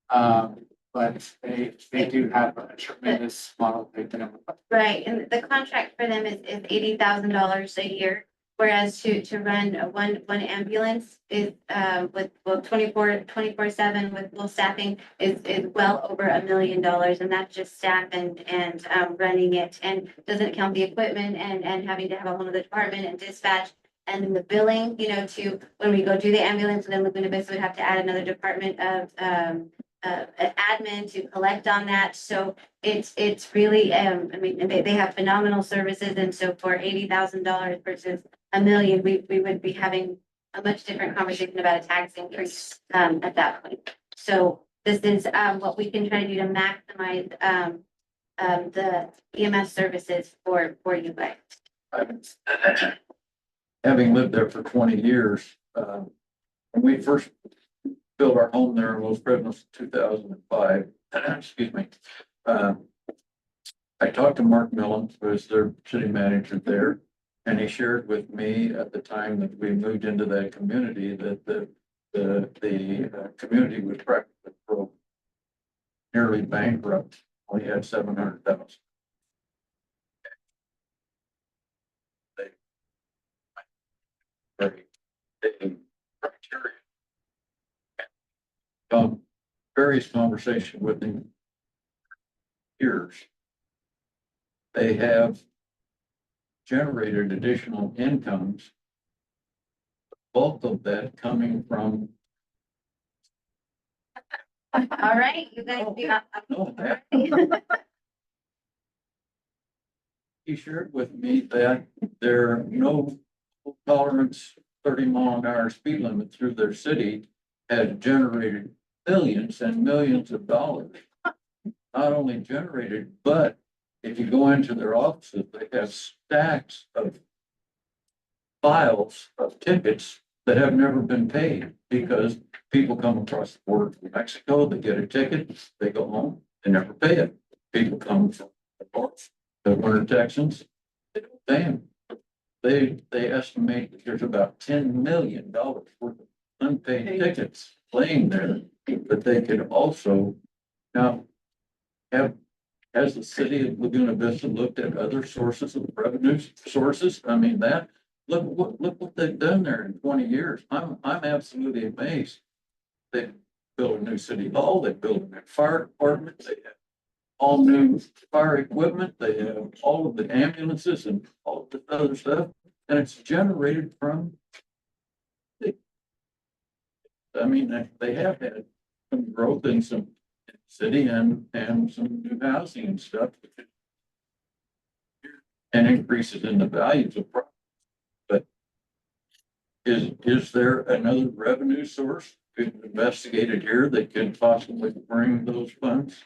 But they do have a tremendous model they've been able to. Right, and the contract for them is $80,000 a year. Whereas to run one ambulance is with 24/7 with full staffing is well over $1 million, and that's just staff and running it, and doesn't count the equipment and having to have a whole other department and dispatch. And then the billing, you know, to when we go do the ambulance, then Laguna Vista would have to add another department of admin to collect on that. So it's really, I mean, they have phenomenal services. And so for $80,000 versus $1 million, we would be having a much different conversation about a tax increase at that point. So this is what we can try to do to maximize the EMS services for you guys. Having lived there for 20 years, when we first built our home there in Los Fresnos in 2005, excuse me. I talked to Mark Millen, who was their city manager there, and he shared with me at the time that we moved into that community that the community was practically broke, nearly bankrupt. We had 700,000. Very big criteria. Various conversations with them years. They have generated additional incomes. The bulk of that coming from. All right, you guys He shared with me that there are no tolerance 30-mile-an-hour speed limit through their city had generated millions and millions of dollars. Not only generated, but if you go into their offices, they have stacks of files of tickets that have never been paid because people come across the border from Mexico, they get a ticket, they go home, they never pay it. People come from the north, the Warner Texans, they don't pay them. They estimate that there's about $10 million worth of unpaid tickets laying there that they could also now have. Has the city of Laguna Vista looked at other sources of revenue sources? I mean, look what they've done there in 20 years. I'm absolutely amazed. They built a new city hall, they built a new fire department, they have all new fire equipment, they have all of the ambulances and all of the other stuff, and it's generated from. I mean, they have had some growth in some city and some new housing and stuff. And increases in the values of property. But is there another revenue source investigated here that could possibly bring those funds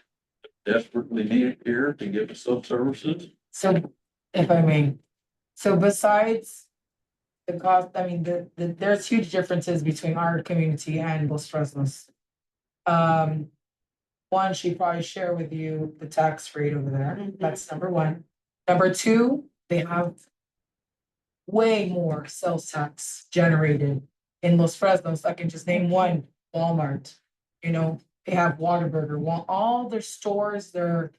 desperately needed here to give us those services? So if I may, so besides the cost, I mean, there's huge differences between our community and Los Fresnos. One, she'd probably share with you the tax rate over there. That's number one. Number two, they have way more sales tax generated in Los Fresnos. I can just name one, Walmart. You know, they have Whataburger, want all their stores, their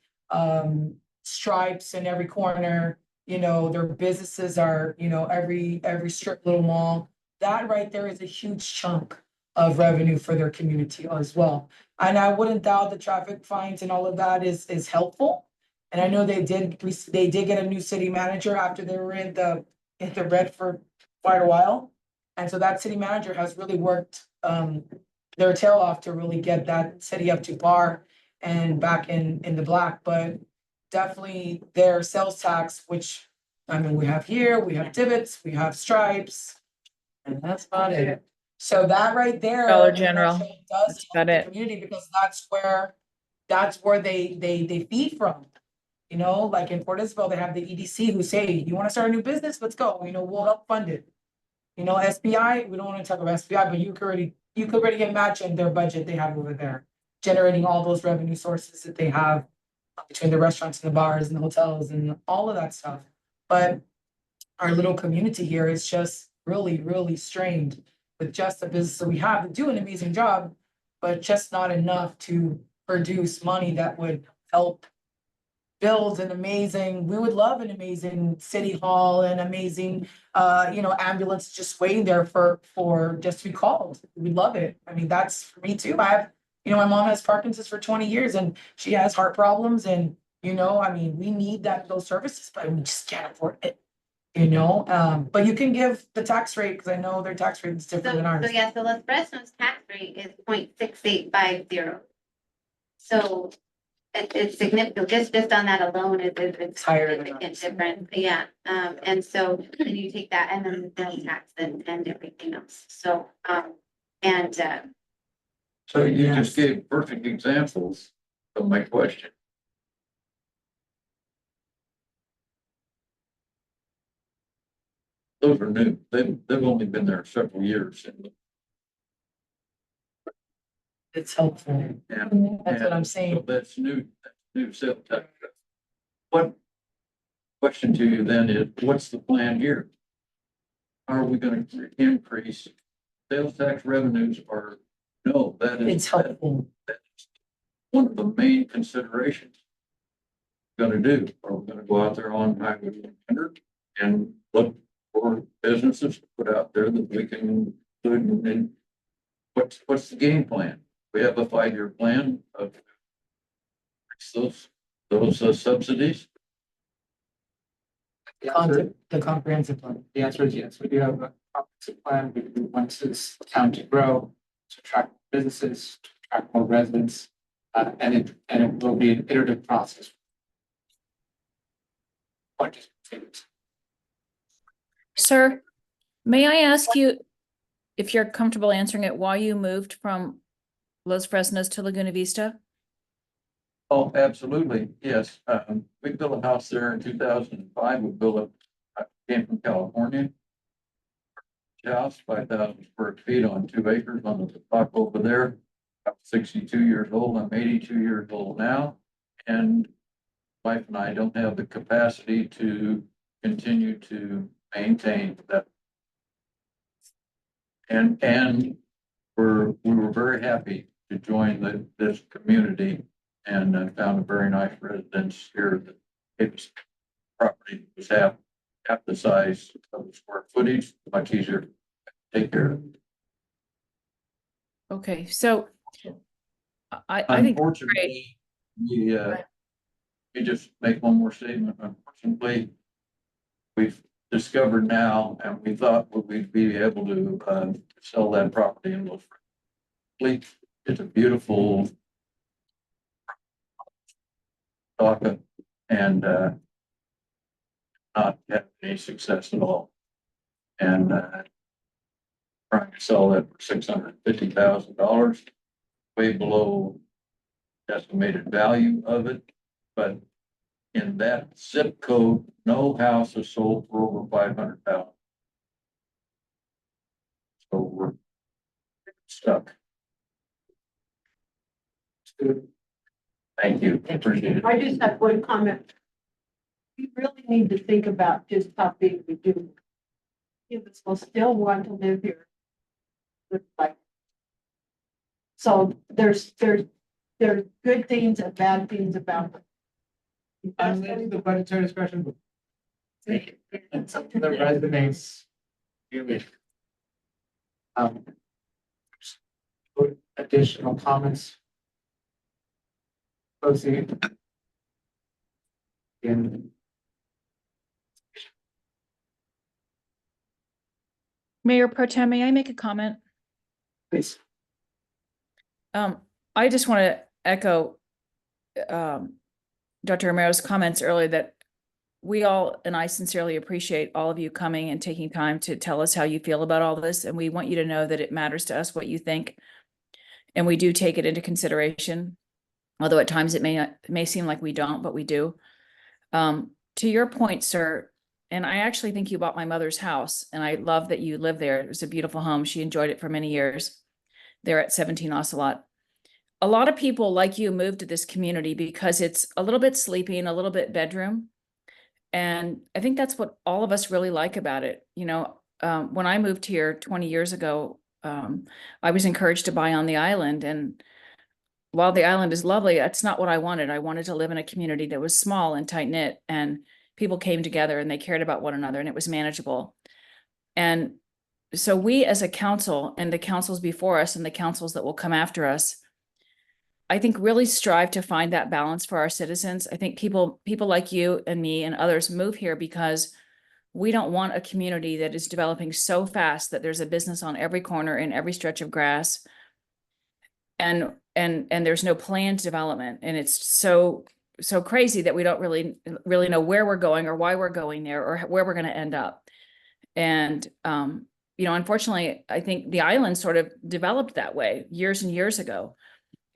stripes in every corner, you know, their businesses are, you know, every strip little mall. That right there is a huge chunk of revenue for their community as well. And I wouldn't doubt the traffic fines and all of that is helpful. And I know they did get a new city manager after they were in the red for quite a while. And so that city manager has really worked their tail off to really get that city up to par and back in the black, but definitely their sales tax, which, I mean, we have here, we have divots, we have stripes, and that's about it. So that right there. Dollar in a General. nutshell, does That's help about the it. community, because that's where they feed from. You know, like in Port Isabel, they have the EDC who say, you wanna start a new business, let's go, you know, we'll help fund it. You know, SBI, we don't wanna talk about SBI, but you could already imagine their budget they have over there. Generating all those revenue sources that they have between the restaurants and the bars and the hotels and all of that stuff. But our little community here is just really, really strained with just the business that we have that do an amazing job, but just not enough to produce money that would help build an amazing, we would love an amazing city hall and amazing, you know, ambulance just waiting there for just to be called. We'd love it. I mean, that's for me too. I have, you know, my mom has Parkinson's for 20 years and she has heart problems and, you know, I mean, we need those services, but we just can't afford it. You know, but you can give the tax rate, because I know their tax rate is different than ours. So yeah, so Los Fresnos tax rate is 0.6850. So it's significant, just on that alone, it's Higher than significant ours. difference, yeah. And so then you take that and then the sales tax and everything else, so, So you just Yes. gave perfect examples of my question. Those are new. They've only been there several years. It's helpful. And That's what I'm so saying. that's new sales tax. What question to you then is, what's the plan here? Are we gonna increase sales tax revenues or no? That is. It's helpful. One of the main considerations. Gonna do, are we gonna go out there on Highway 100 and look for businesses to put out there that we can include in? What's the game plan? We have a 5-year plan of those subsidies. The comprehensive plan. The answer is yes. We do have a comprehensive plan. We want this town to grow, to attract businesses, to attract more residents, and it will be an iterative process. Sir, may I ask you, if you're comfortable answering it, why you moved from Los Fresnos to Laguna Vista? Oh, absolutely, yes. We built a house there in 2005. We built I came from California. House, 5,000 square feet on 2 acres on the block over there. I'm 62 years old. I'm 82 years old now. And wife and I don't have the capacity to continue to maintain that. And we were very happy to join this community and found a very nice residence here that its property was half the size of the square footage, much easier to take care of. Okay, so I think, great. Unfortunately, we just make one more statement. Unfortunately, we've discovered now, and we thought we'd be able to sell that property in Los Fresnos. It's a beautiful docket and not have any success at all. And trying to sell it for $650,000, way below estimated value of it. But in that zip code, no house is sold for over 500,000. So we're stuck. Thank you. Appreciate it. I just have one comment. We really need to think about just how big we do. If us will still want to live here. So there's there's good things and bad things about it. Unless the budgetary discretion. The resonates. Really. Additional comments? Proceed. In. Mayor Pro Tem, may I make a comment? Please. I just want to echo Dr. Romero's comments earlier that we all, and I sincerely appreciate all of you coming and taking time to tell us how you feel about all this. And we want you to know that it matters to us what you think. And we do take it into consideration, although at times it may seem like we don't, but we do. To your point, sir, and I actually think you bought my mother's house, and I love that you live there. It was a beautiful home. She enjoyed it for many years. There at 17 Ocelot. A lot of people like you moved to this community because it's a little bit sleepy and a little bit bedroom. And I think that's what all of us really like about it. You know, when I moved here 20 years ago, I was encouraged to buy on the island. And while the island is lovely, that's not what I wanted. I wanted to live in a community that was small and tight knit, and people came together and they cared about one another, and it was manageable. And so we as a council, and the councils before us and the councils that will come after us, I think really strive to find that balance for our citizens. I think people like you and me and others move here because we don't want a community that is developing so fast that there's a business on every corner in every stretch of grass. And there's no planned development. And it's so crazy that we don't really know where we're going or why we're going there or where we're going to end up. And, you know, unfortunately, I think the island sort of developed that way years and years ago.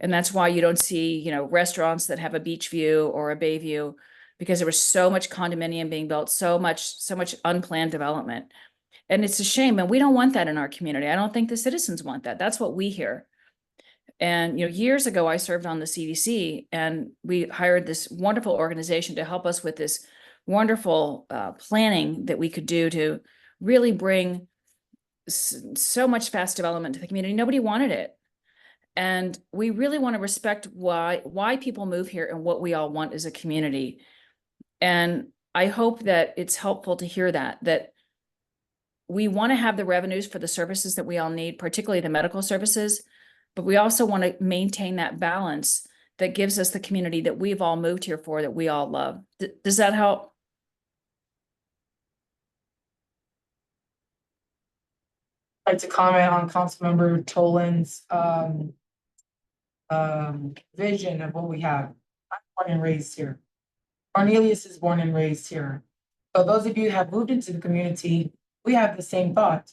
And that's why you don't see, you know, restaurants that have a beach view or a bay view, because there was so much condominium being built, so much unplanned development. And it's a shame. And we don't want that in our community. I don't think the citizens want that. That's what we hear. And, you know, years ago, I served on the CDC, and we hired this wonderful organization to help us with this wonderful planning that we could do to really bring so much fast development to the community. Nobody wanted it. And we really want to respect why people move here and what we all want as a community. And I hope that it's helpful to hear that we want to have the revenues for the services that we all need, particularly the medical services, but we also want to maintain that balance that gives us the community that we've all moved here for, that we all love. Does that help? I'd like to comment on Councilmember Tolan's vision of what we have. I'm born and raised here. Cornelius is born and raised here. So those of you who have moved into the community, we have the same thought.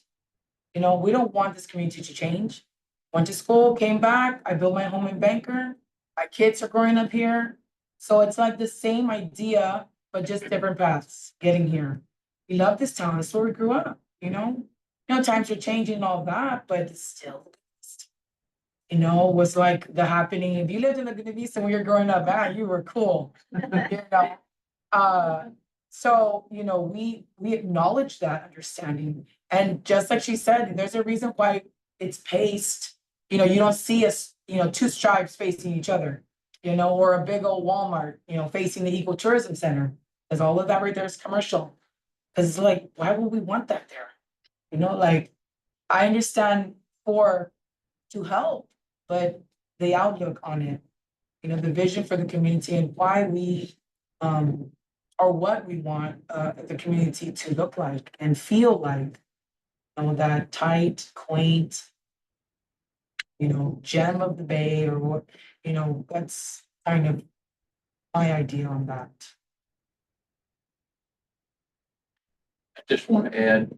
You know, we don't want this community to change. Went to school, came back, I built my home in Banker. My kids are growing up here. So it's like the same idea, but just different paths getting here. We love this town. It's where we grew up, you know? You know, times are changing and all that, but it's still, you know, was like the happening. If you lived in Laguna Vista when you're growing up, man, you were cool. You know? So, you know, we acknowledge that understanding. And just like she said, there's a reason why it's paced. You know, you don't see us, you know, two stripes facing each other, you know, or a big old Walmart, you know, facing the Eco Tourism Center. Because all of that right there is commercial. Because it's like, why would we want that there? You know, like, I understand to help, but the outlook on it, you know, the vision for the community and why we, or what we want the community to look like and feel like, you know, that tight, quaint, you know, gem of the bay, or what, you know, that's kind of my idea on that. I just want to add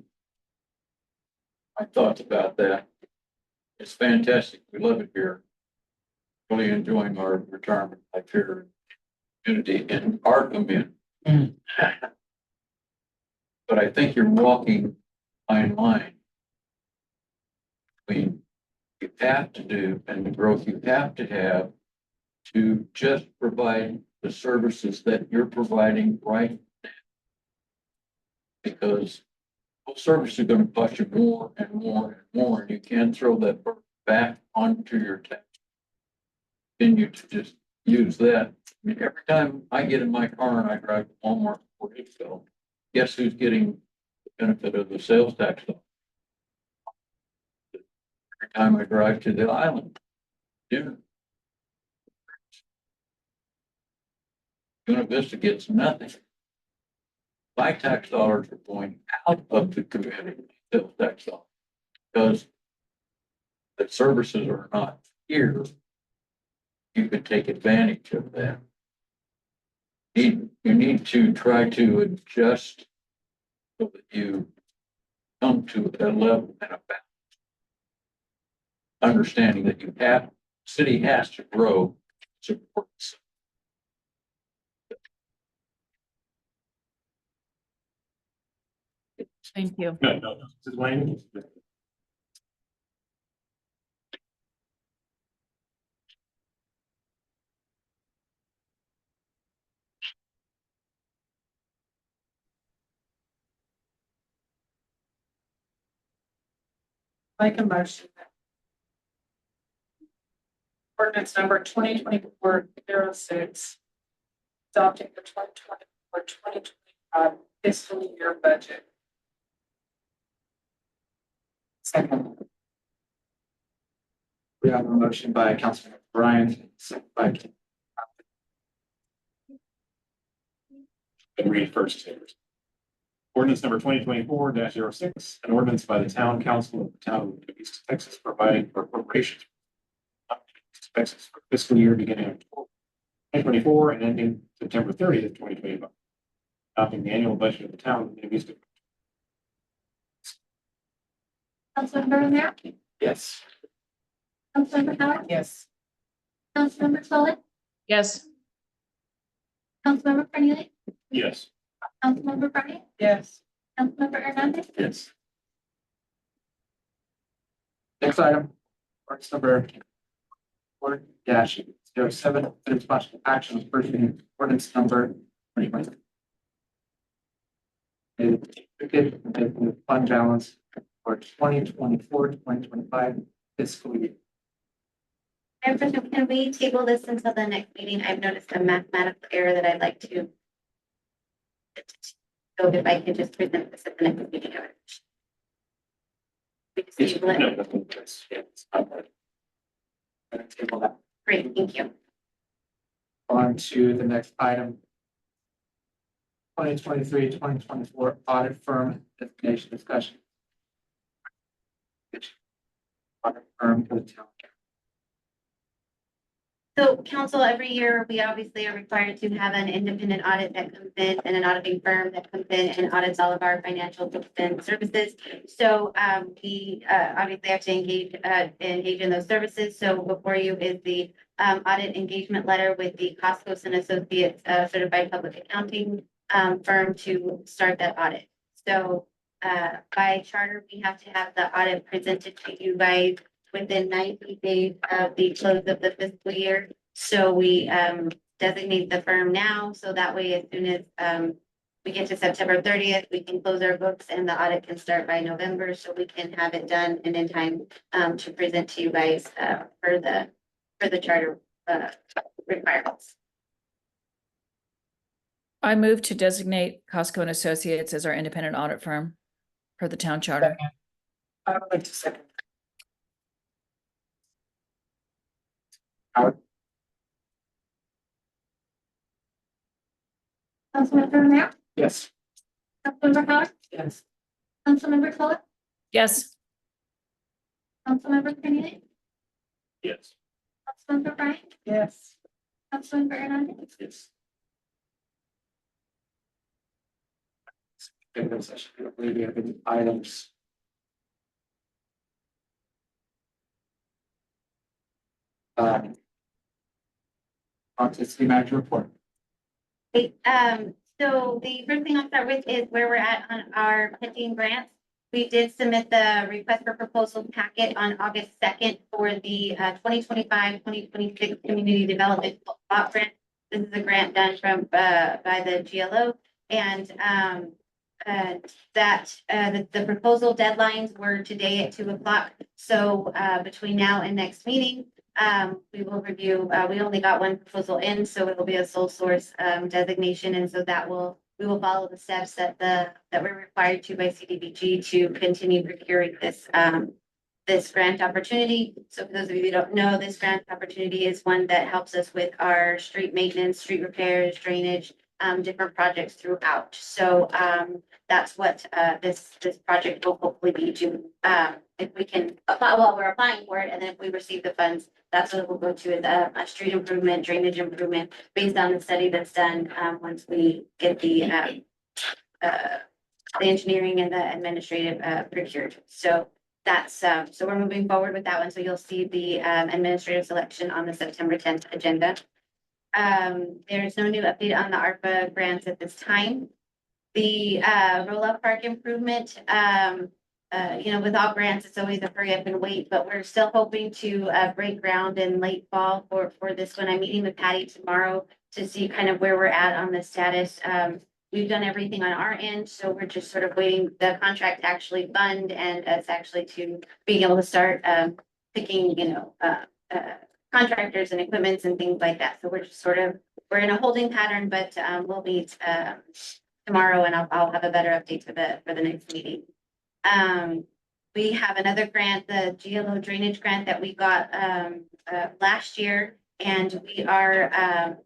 my thoughts about that. It's fantastic. We love it here. Really enjoying our retirement life here, community in our community. Mm. But I think you're walking a fine line between you have to do and the growth you have to have to just provide the services that you're providing right now. Because those services are going to cost you more and more and more, and you can't throw that back onto your tax. continue to just use that. I mean, every time I get in my car and I drive to Walmart or Hicksville, guess who's getting the benefit of the sales tax? Every time I drive to the island, dinner. Laguna Vista gets nothing. My tax dollars are going out of the community, sales tax dollars, because the services are not here. You can take advantage of that. You need to try to adjust so that you come to a level and a balance. Understanding that you have, city has to grow, supports. Thank you. No, this is Wayne. Make a motion. Ordinance number 2024-06. Adopting the 2024-2025 fiscal year budget. Second. We have a motion by Councilman Bryan, second by And read first. Ordinance number 2024-06, an ordinance by the town council of the town of Laguna Vista, Texas, providing for appropriations. Texas for fiscal year beginning of 2024 and ending September 30th, 2025. Adopting the annual budget of the town of Laguna Vista. Councilmember Romero, yes. Councilmember Howard, Yes. Councilmember Solid, Yes. Councilmember Cornelius, Yes. Councilmember Bryant, Yes. Councilmember Hernandez, Yes. Next item, ordinance number 4-07, consider possible action on first reading ordinance number 2020. The fund balance for 2024-2025 fiscal year. Madam President, can we table this until the next meeting? I've noticed a mathematical error that I'd like to. So if I could just present this at the next meeting. We just table it. No, that's, yeah, it's not right. I'm gonna table that. Great, thank you. On to the next item. 2023-2024 audit firm designation discussion. Audit firm for the town. So council, every year, we obviously are required to have an independent audit that comes in and an auditing firm that comes in and audits all of our financial and services. So we obviously have to engage in those services. So before you is the audit engagement letter with the Costco and Associates certified public accounting firm to start that audit. So by charter, we have to have the audit presented to you guys within 90 days of the close of the fiscal year. So we designate the firm now, so that way as soon as we get to September 30th, we can close our books and the audit can start by November, so we can have it done and in time to present to you guys for the charter requirements. I move to designate Costco and Associates as our independent audit firm for the town charter. I would like to second. Howard, Councilmember Romero, yes. Councilmember Howard, Yes. Councilmember Solid, Yes. Councilmember Cornelius, Yes. Councilmember Bryant, Yes. Councilmember Hernandez, Yes. Executive session, I don't believe we have any items. On to city manager report. Okay, so the first thing I'll start with is where we're at on our pending grants. We did submit the request for proposal packet on August 2nd for the 2025-2026 Community Development Block Grant. This is a grant done from by the GLO, and the proposal deadlines were today at 2 o'clock. So between now and next meeting, We will review, we only got one proposal in, so it'll be a sole source designation, and so we will follow the steps that we're required to by CDBG to continue procuring this grant opportunity. So for those of you who don't know, this grant opportunity is one that helps us with our street maintenance, street repairs, drainage, different projects throughout. So that's what this project will hopefully be doing. If we can apply, well, we're applying for it, and then if we receive the funds, that's what it will go to, is a street improvement, drainage improvement, based on the study that's done, once we get the engineering and the administrative procured. So that's, so we're moving forward with that one. So you'll see the administrative selection on the September 10th agenda. There's no new update on the ARPA grants at this time. The roll-up park improvement, with all grants, it's always a hurry up and wait, but we're still hoping to break ground in late fall for this one. I'm meeting with Patty tomorrow to see kind of where we're at on the status. We've done everything on our end, so we're just sort of waiting the contract to actually fund, and it's actually to being able to start picking, contractors and equipments and things like that. So we're just we're in a holding pattern, but we'll meet tomorrow, and I'll have a better update for the next meeting. We have another grant, the GLO drainage grant that we got last year. And we are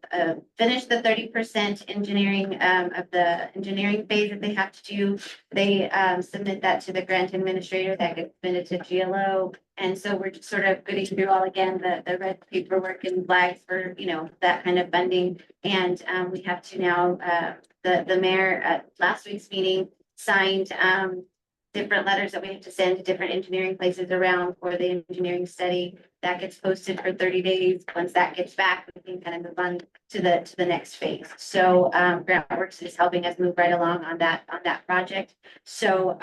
finished the 30% engineering of the engineering phase that they have to do. They submit that to the grant administrator, that gets submitted to GLO. And so we're just sort of getting through all again, the red paperwork and flags for, that kind of funding. And we have to now, the mayor at last week's meeting signed different letters that we have to send to different engineering places around for the engineering study. That gets posted for 30 days. Once that gets back, we can kind of move on to the next phase. So GrantWorks is helping us move right along on that project. So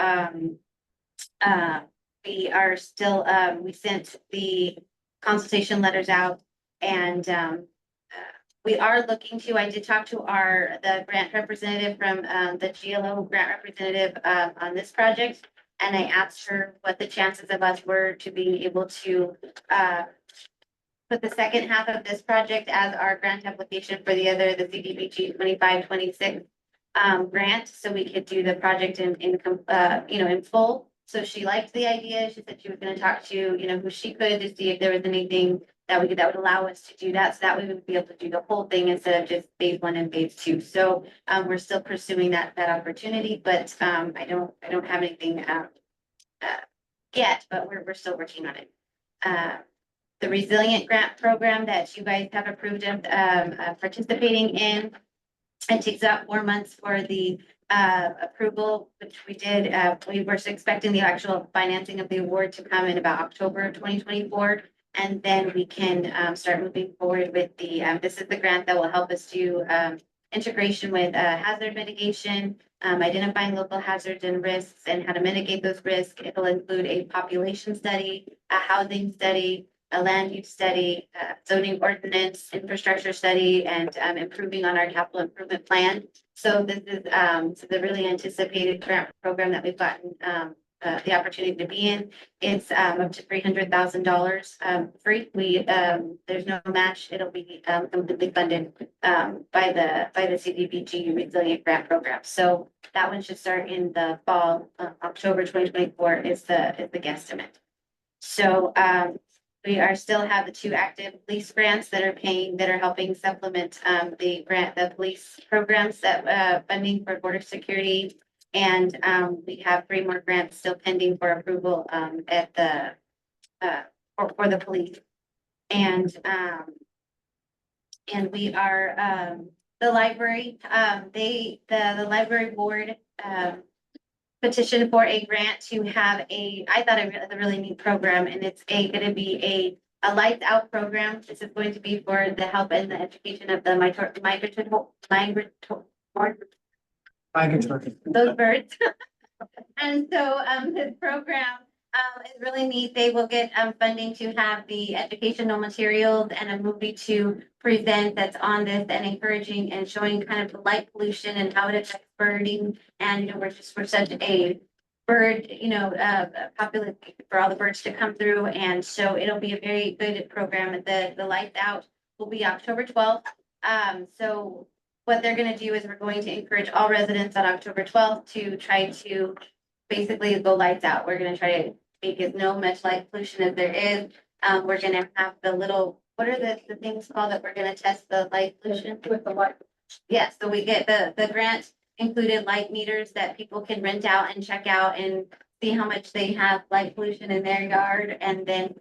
we are still, we sent the consultation letters out, and we are looking to, I did talk to the grant representative from the GLO grant representative on this project. And I asked her what the chances of us were to being able to put the second half of this project as our grant application for the CDBG 25-26 grant. So we could do the project in full. So she liked the idea. She said she was going to talk to, who she could, to see if there was anything that would allow us to do that. So that we would be able to do the whole thing instead of just phase 1 and phase 2. So we're still pursuing that opportunity, but I don't have anything yet, but we're still working on it. The resilient grant program that you guys have approved of participating in, it takes about 4 months for the approval, which we did. We were expecting the actual financing of the award to come in about October of 2024. And then we can start moving forward with this is the grant that will help us do integration with hazard mitigation, identifying local hazards and risks and how to mitigate those risks. It'll include a population study, a housing study, a land use study, zoning ordinance, infrastructure study, and improving on our capital improvement plan. So this is the really anticipated grant program that we've gotten the opportunity to be in. It's up to $300,000 free. There's no match. It'll be completely funded by the CDBG Resilient Grant Program. So that one should start in the fall. October 2024 is the guesstimate. So we still have the 2 active police grants that are helping supplement the police programs that funding for border security. And we have 3 more grants still pending for approval at for the police. And we are the library. The library board petitioned for a grant to have I thought a really neat program, and it's going to be a lights out program. This is going to be for the help and the education of the those birds. And so this program is really neat. They will get funding to have the educational materials and a movie to present that's on this, and encouraging and showing kind of the light pollution and how it affects birding. And we're such a bird, popular for all the birds to come through. And so it'll be a very good program. The lights out will be October 12th. So what they're gonna do is we're going to encourage all residents on October 12th to try to basically go lights out. We're gonna try to make as no much light pollution as there is. We're gonna have the little, what are the things called that we're gonna test the light pollution? With the light. Yes, so we get the grant included light meters that people can rent out and check out and see how much they have light pollution in their yard. And then,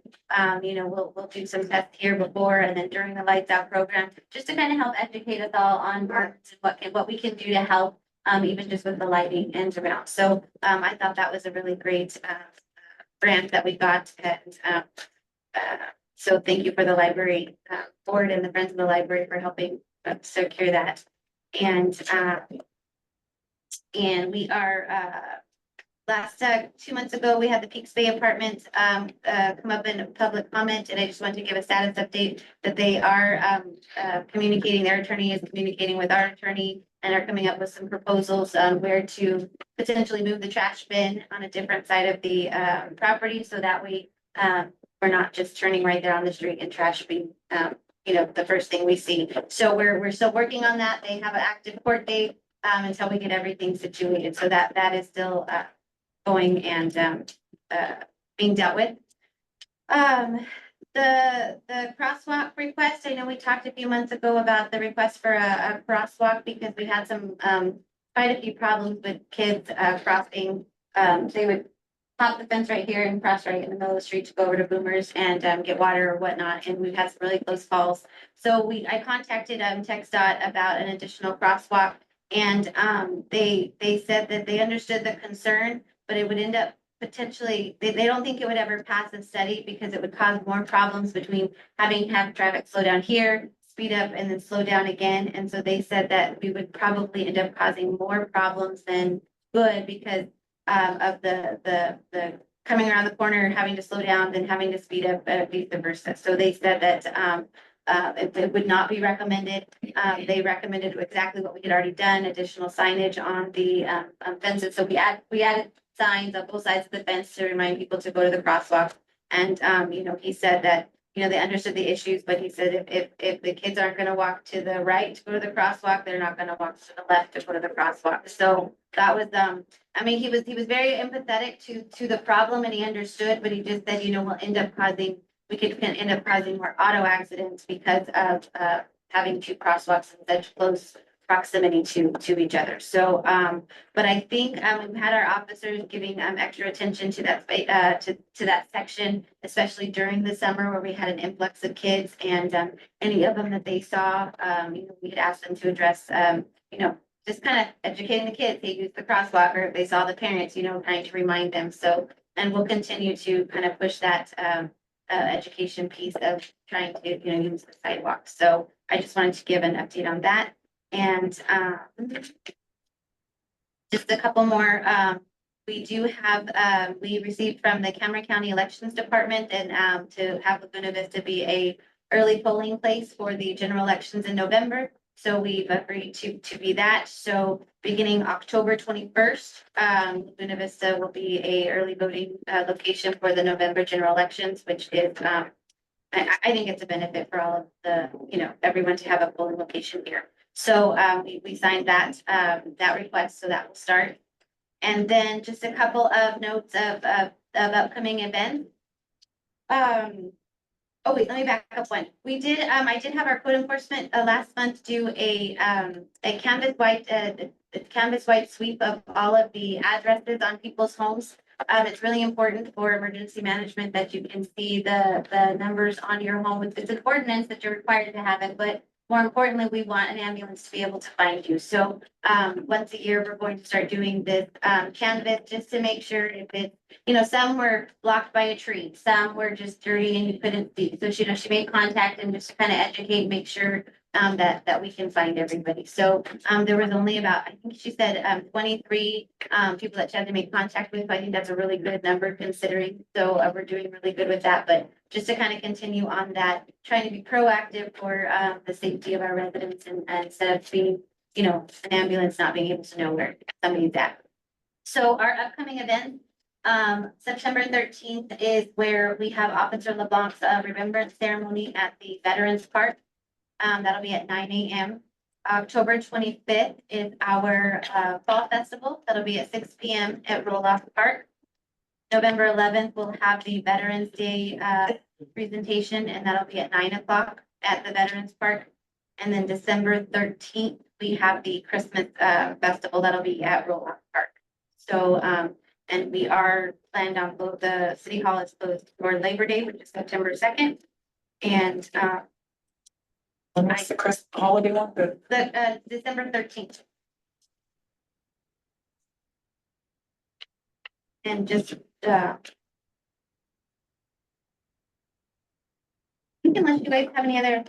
we'll do some tests here before and then during the lights out program, just to kind of help educate us all on birds and what we can do to help, even just with the lighting and around. So, I thought that was a really great, grant that we got. And, so thank you for the library, board and the Friends of the Library for helping secure that. And we are, last, 2 months ago, we had the Peaks Bay Apartments, come up in public comment, and I just wanted to give a status update that they are, communicating, their attorney is communicating with our attorney and are coming up with some proposals on where to potentially move the trash bin on a different side of the, property, so that we, we're not just turning right there on the street and trash being, the first thing we see. So we're still working on that. They have an active court date, until we get everything situated. So that is still, going and, being dealt with. The crosswalk request, I know we talked a few months ago about the request for a crosswalk because we had some, quite a few problems with kids, crossing. They would hop the fence right here and cross right in the middle of the street to go over to Boomers and, get water or whatnot. And we've had some really close calls. So I contacted, TxDOT about an additional crosswalk. And, they said that they understood the concern, but it would end up potentially, they don't think it would ever pass a study because it would cause more problems between having to have traffic slow down here, speed up and then slow down again. And so they said that we would probably end up causing more problems than good because of the coming around the corner, having to slow down, then having to speed up, vice versa. So they said that it would not be recommended. They recommended exactly what we had already done, additional signage on the fences. So we added signs on both sides of the fence to remind people to go to the crosswalk. And, he said that, they understood the issues, but he said if the kids aren't gonna walk to the right to go to the crosswalk, they're not gonna walk to the left to go to the crosswalk. So that was, he was very empathetic to the problem and he understood, but he just said, we could end up causing more auto accidents because of, having two crosswalks in such close proximity to each other. So, but I think, we've had our officers giving, extra attention to that, to that section, especially during the summer where we had an influx of kids and, any of them that they saw, we had asked them to address, just kind of educating the kids, they use the crosswalk, or if they saw the parents, trying to remind them. So, and we'll continue to kind of push that, education piece of trying to, use the sidewalk. So I just wanted to give an update on that. And, just a couple more, we do have, we received from the Cameron County Elections Department and, to have Laguna Vista be a early polling place for the general elections in November. So we've agreed to be that. So beginning October 21st, Laguna Vista will be a early voting, location for the November general elections, which is, I think it's a benefit for all of the, everyone to have a polling location here. So, we signed that request, so that will start. And then just a couple of notes of upcoming events. Oh wait, let me back up one. We did, I did have our code enforcement, last month do a canvas white sweep of all of the addresses on people's homes. It's really important for emergency management that you can see the numbers on your home. It's an ordinance that you're required to have it, but more importantly, we want an ambulance to be able to find you. So, once a year, we're going to start doing this, canvas just to make sure if it's, some were blocked by a tree, some were just dirty and you couldn't see. So, she made contact and just kind of educate, make sure that we can find everybody. So, there was only about, I think she said, 23 people that she had to make contact with. I think that's a really good number considering. So, we're doing really good with that. But just to kind of continue on that, trying to be proactive for the safety of our residents and instead of being, an ambulance not being able to know where somebody's at. So our upcoming event, September 13th is where we have Officer LeBlanc's remembrance ceremony at the Veterans Park. That'll be at 9 a.m. October 25th is our Fall Festival. That'll be at 6 p.m. at Roloff Park. November 11th, we'll have the Veterans Day presentation, and that'll be at 9 o'clock at the Veterans Park. And then December 13th, we have the Christmas festival. That'll be at Roloff Park. So, and we are planned on both, the City Hall is closed for Labor Day, which is September 2nd. And And what's the Christmas holiday one? the December 13th. And just, I think unless you guys have any other,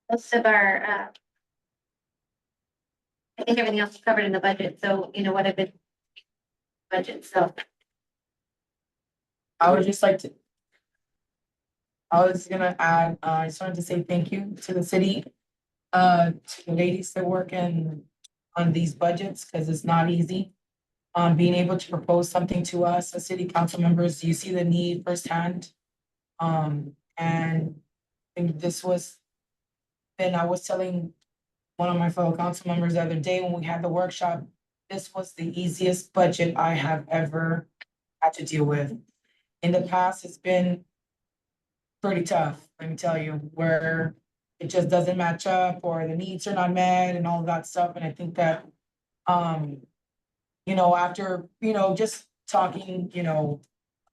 most of our, I think everything else is covered in the budget, so you know what I've been. Budget, so. I would just like to. I was gonna add, I just wanted to say thank you to the city, to the ladies that work on these budgets, because it's not easy. Being able to propose something to us as city council members, you see the need firsthand. And I think this was, and I was telling one of my fellow council members the other day when we had the workshop, this was the easiest budget I have ever had to deal with. In the past, it's been pretty tough, let me tell you, where it just doesn't match up or the needs are not met and all of that stuff. And I think that, you know, after, you know, just talking, you know,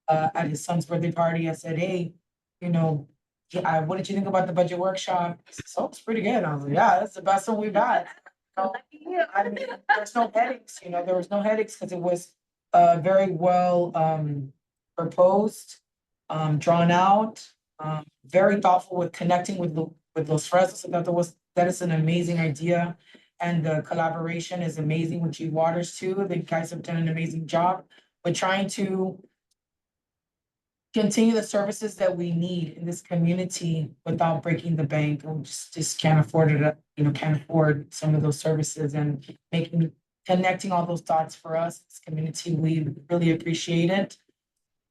at his son's birthday party, I said, hey, you know, yeah, what did you think about the budget workshop? He said, so it's pretty good. I was like, yeah, that's the best one we've had. I mean, there's no headaches, you know, there was no headaches because it was very well proposed, drawn out, very thoughtful with connecting with Los Fresnos. I thought that is an amazing idea. And the collaboration is amazing with G Waters too. The guys have done an amazing job with trying to continue the services that we need in this community without breaking the bank. We just can't afford it, you know, can't afford some of those services, and connecting all those dots for us, this community, we really appreciate it.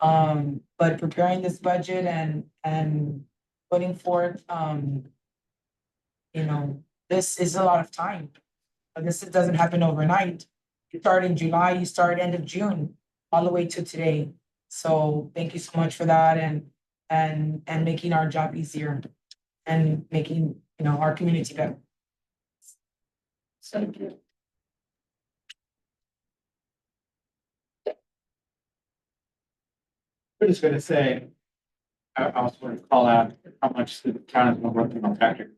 But preparing this budget and putting forth, you know, this is a lot of time. This doesn't happen overnight. You start in July, you start end of June, all the way to today. So thank you so much for that, and making our job easier and making, you know, our community better. Thank you. I'm just gonna say, I also want to call out how much the town has been working on Patrick.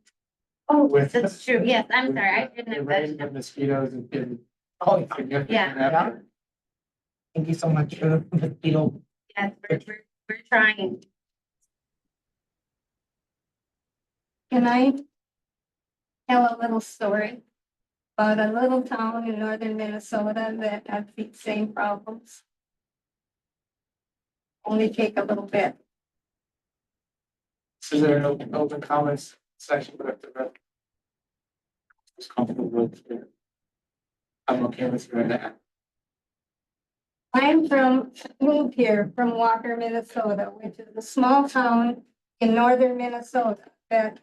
Oh, With- that's true. Yes, I'm sorry. I The didn't rain have of mosquitoes has been Oh, significant Yeah. effort. thank you so much for the mosquito. Yes, we're trying. Can I tell a little story about a little town in northern Minnesota that had the same problems? Only take a little bit. Is there an open comments section? But it's comfortable with it. I'm okay with doing that. Moved here from Walker, Minnesota, which is a small town in northern Minnesota that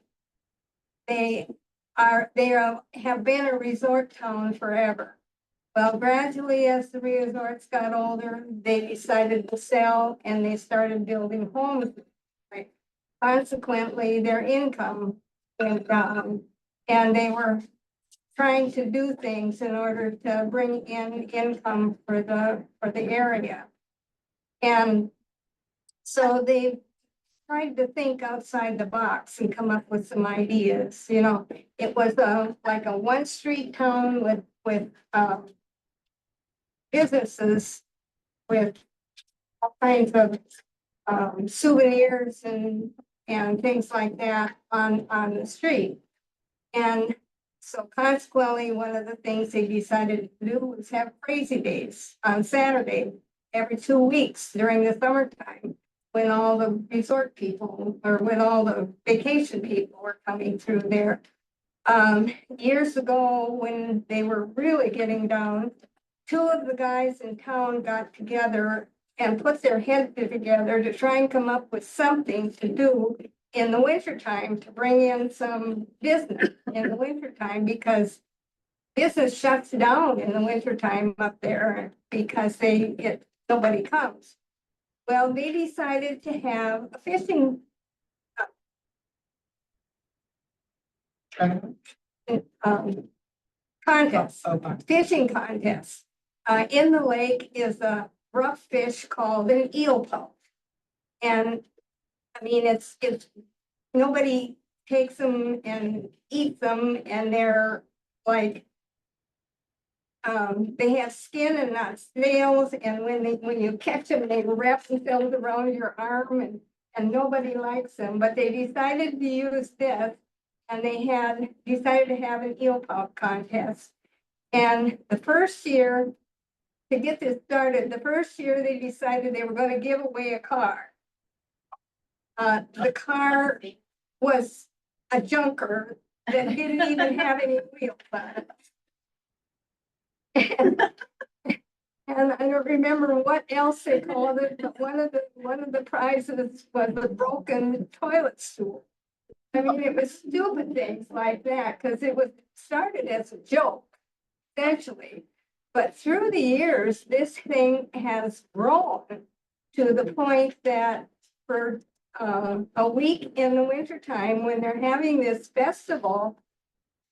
have been a resort town forever. Well, gradually, as the resorts got older, they decided to sell and they started building homes. Consequently, their income went down, and they were trying to do things in order to bring in income for the area. And so they tried to think outside the box and come up with some ideas, you know. It was like a one street town with businesses with all kinds of souvenirs and things like that on the street. And so consequently, one of the things they decided to do was have crazy days on Saturday every 2 weeks during the summertime, when all the resort people or when all the vacation people were coming through there. Years ago, when they were really getting down, two of the guys in town got together and put their heads together to try and come up with something to do in the wintertime to bring in some business in the wintertime, because business shuts down in the wintertime up there because nobody comes. Well, they decided to have a fishing contest, fishing contest. In the lake is a rough fish called an eel pout. And I mean, it's, nobody takes them and eats them, and they're like, they have skin and not scales, and when you catch them, they wrap themselves around your arm, and nobody likes them, but they decided to use this, and they had decided to have an eel pout contest. And the first year, to get this started, the first year they decided they were gonna give away a car. The car was a junker that didn't even have any wheels on it. And I don't remember what else they called it, but one of the prizes was a broken toilet stool. I mean, it was stupid things like that, because it was started as a joke, essentially. But through the years, this thing has grown to the point that for a week in the wintertime, when they're having this festival,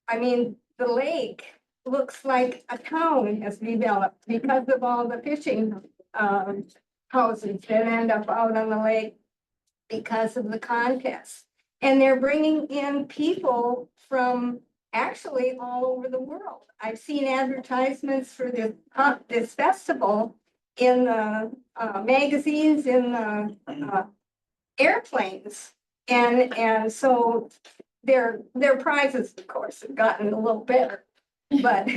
I mean, the lake looks like a town has developed because of all the fishing houses that end up out on the lake because of the contest. And they're bringing in people from actually all over the world. I've seen advertisements for this festival in the magazines, in the airplanes. And so their prizes, of course, have gotten a little better. But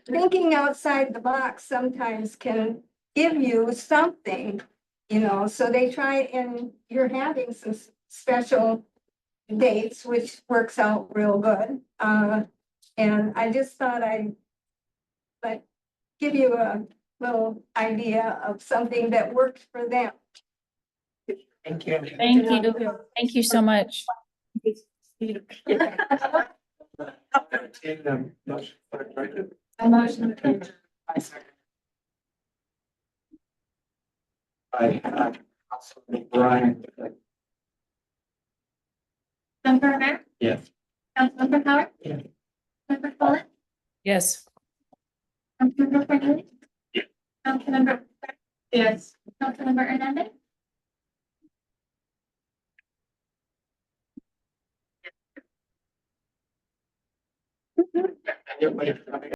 thinking outside the box sometimes can give you something, so they try, and you're having some special dates, which works out real good. And I just thought I'd give you a little idea of something that worked for them. Thank you. Thank you. Thank you so much. Entertain them, motion for it, right? A motion to adjourn. I second. I, Councilman Brian. Member Rivera, Yes. Councilmember Howard. Yeah. Member Foley, Yes. Councilmember Cornelius. Yeah. Councilmember, Yes. Councilmember Hernandez. Everybody coming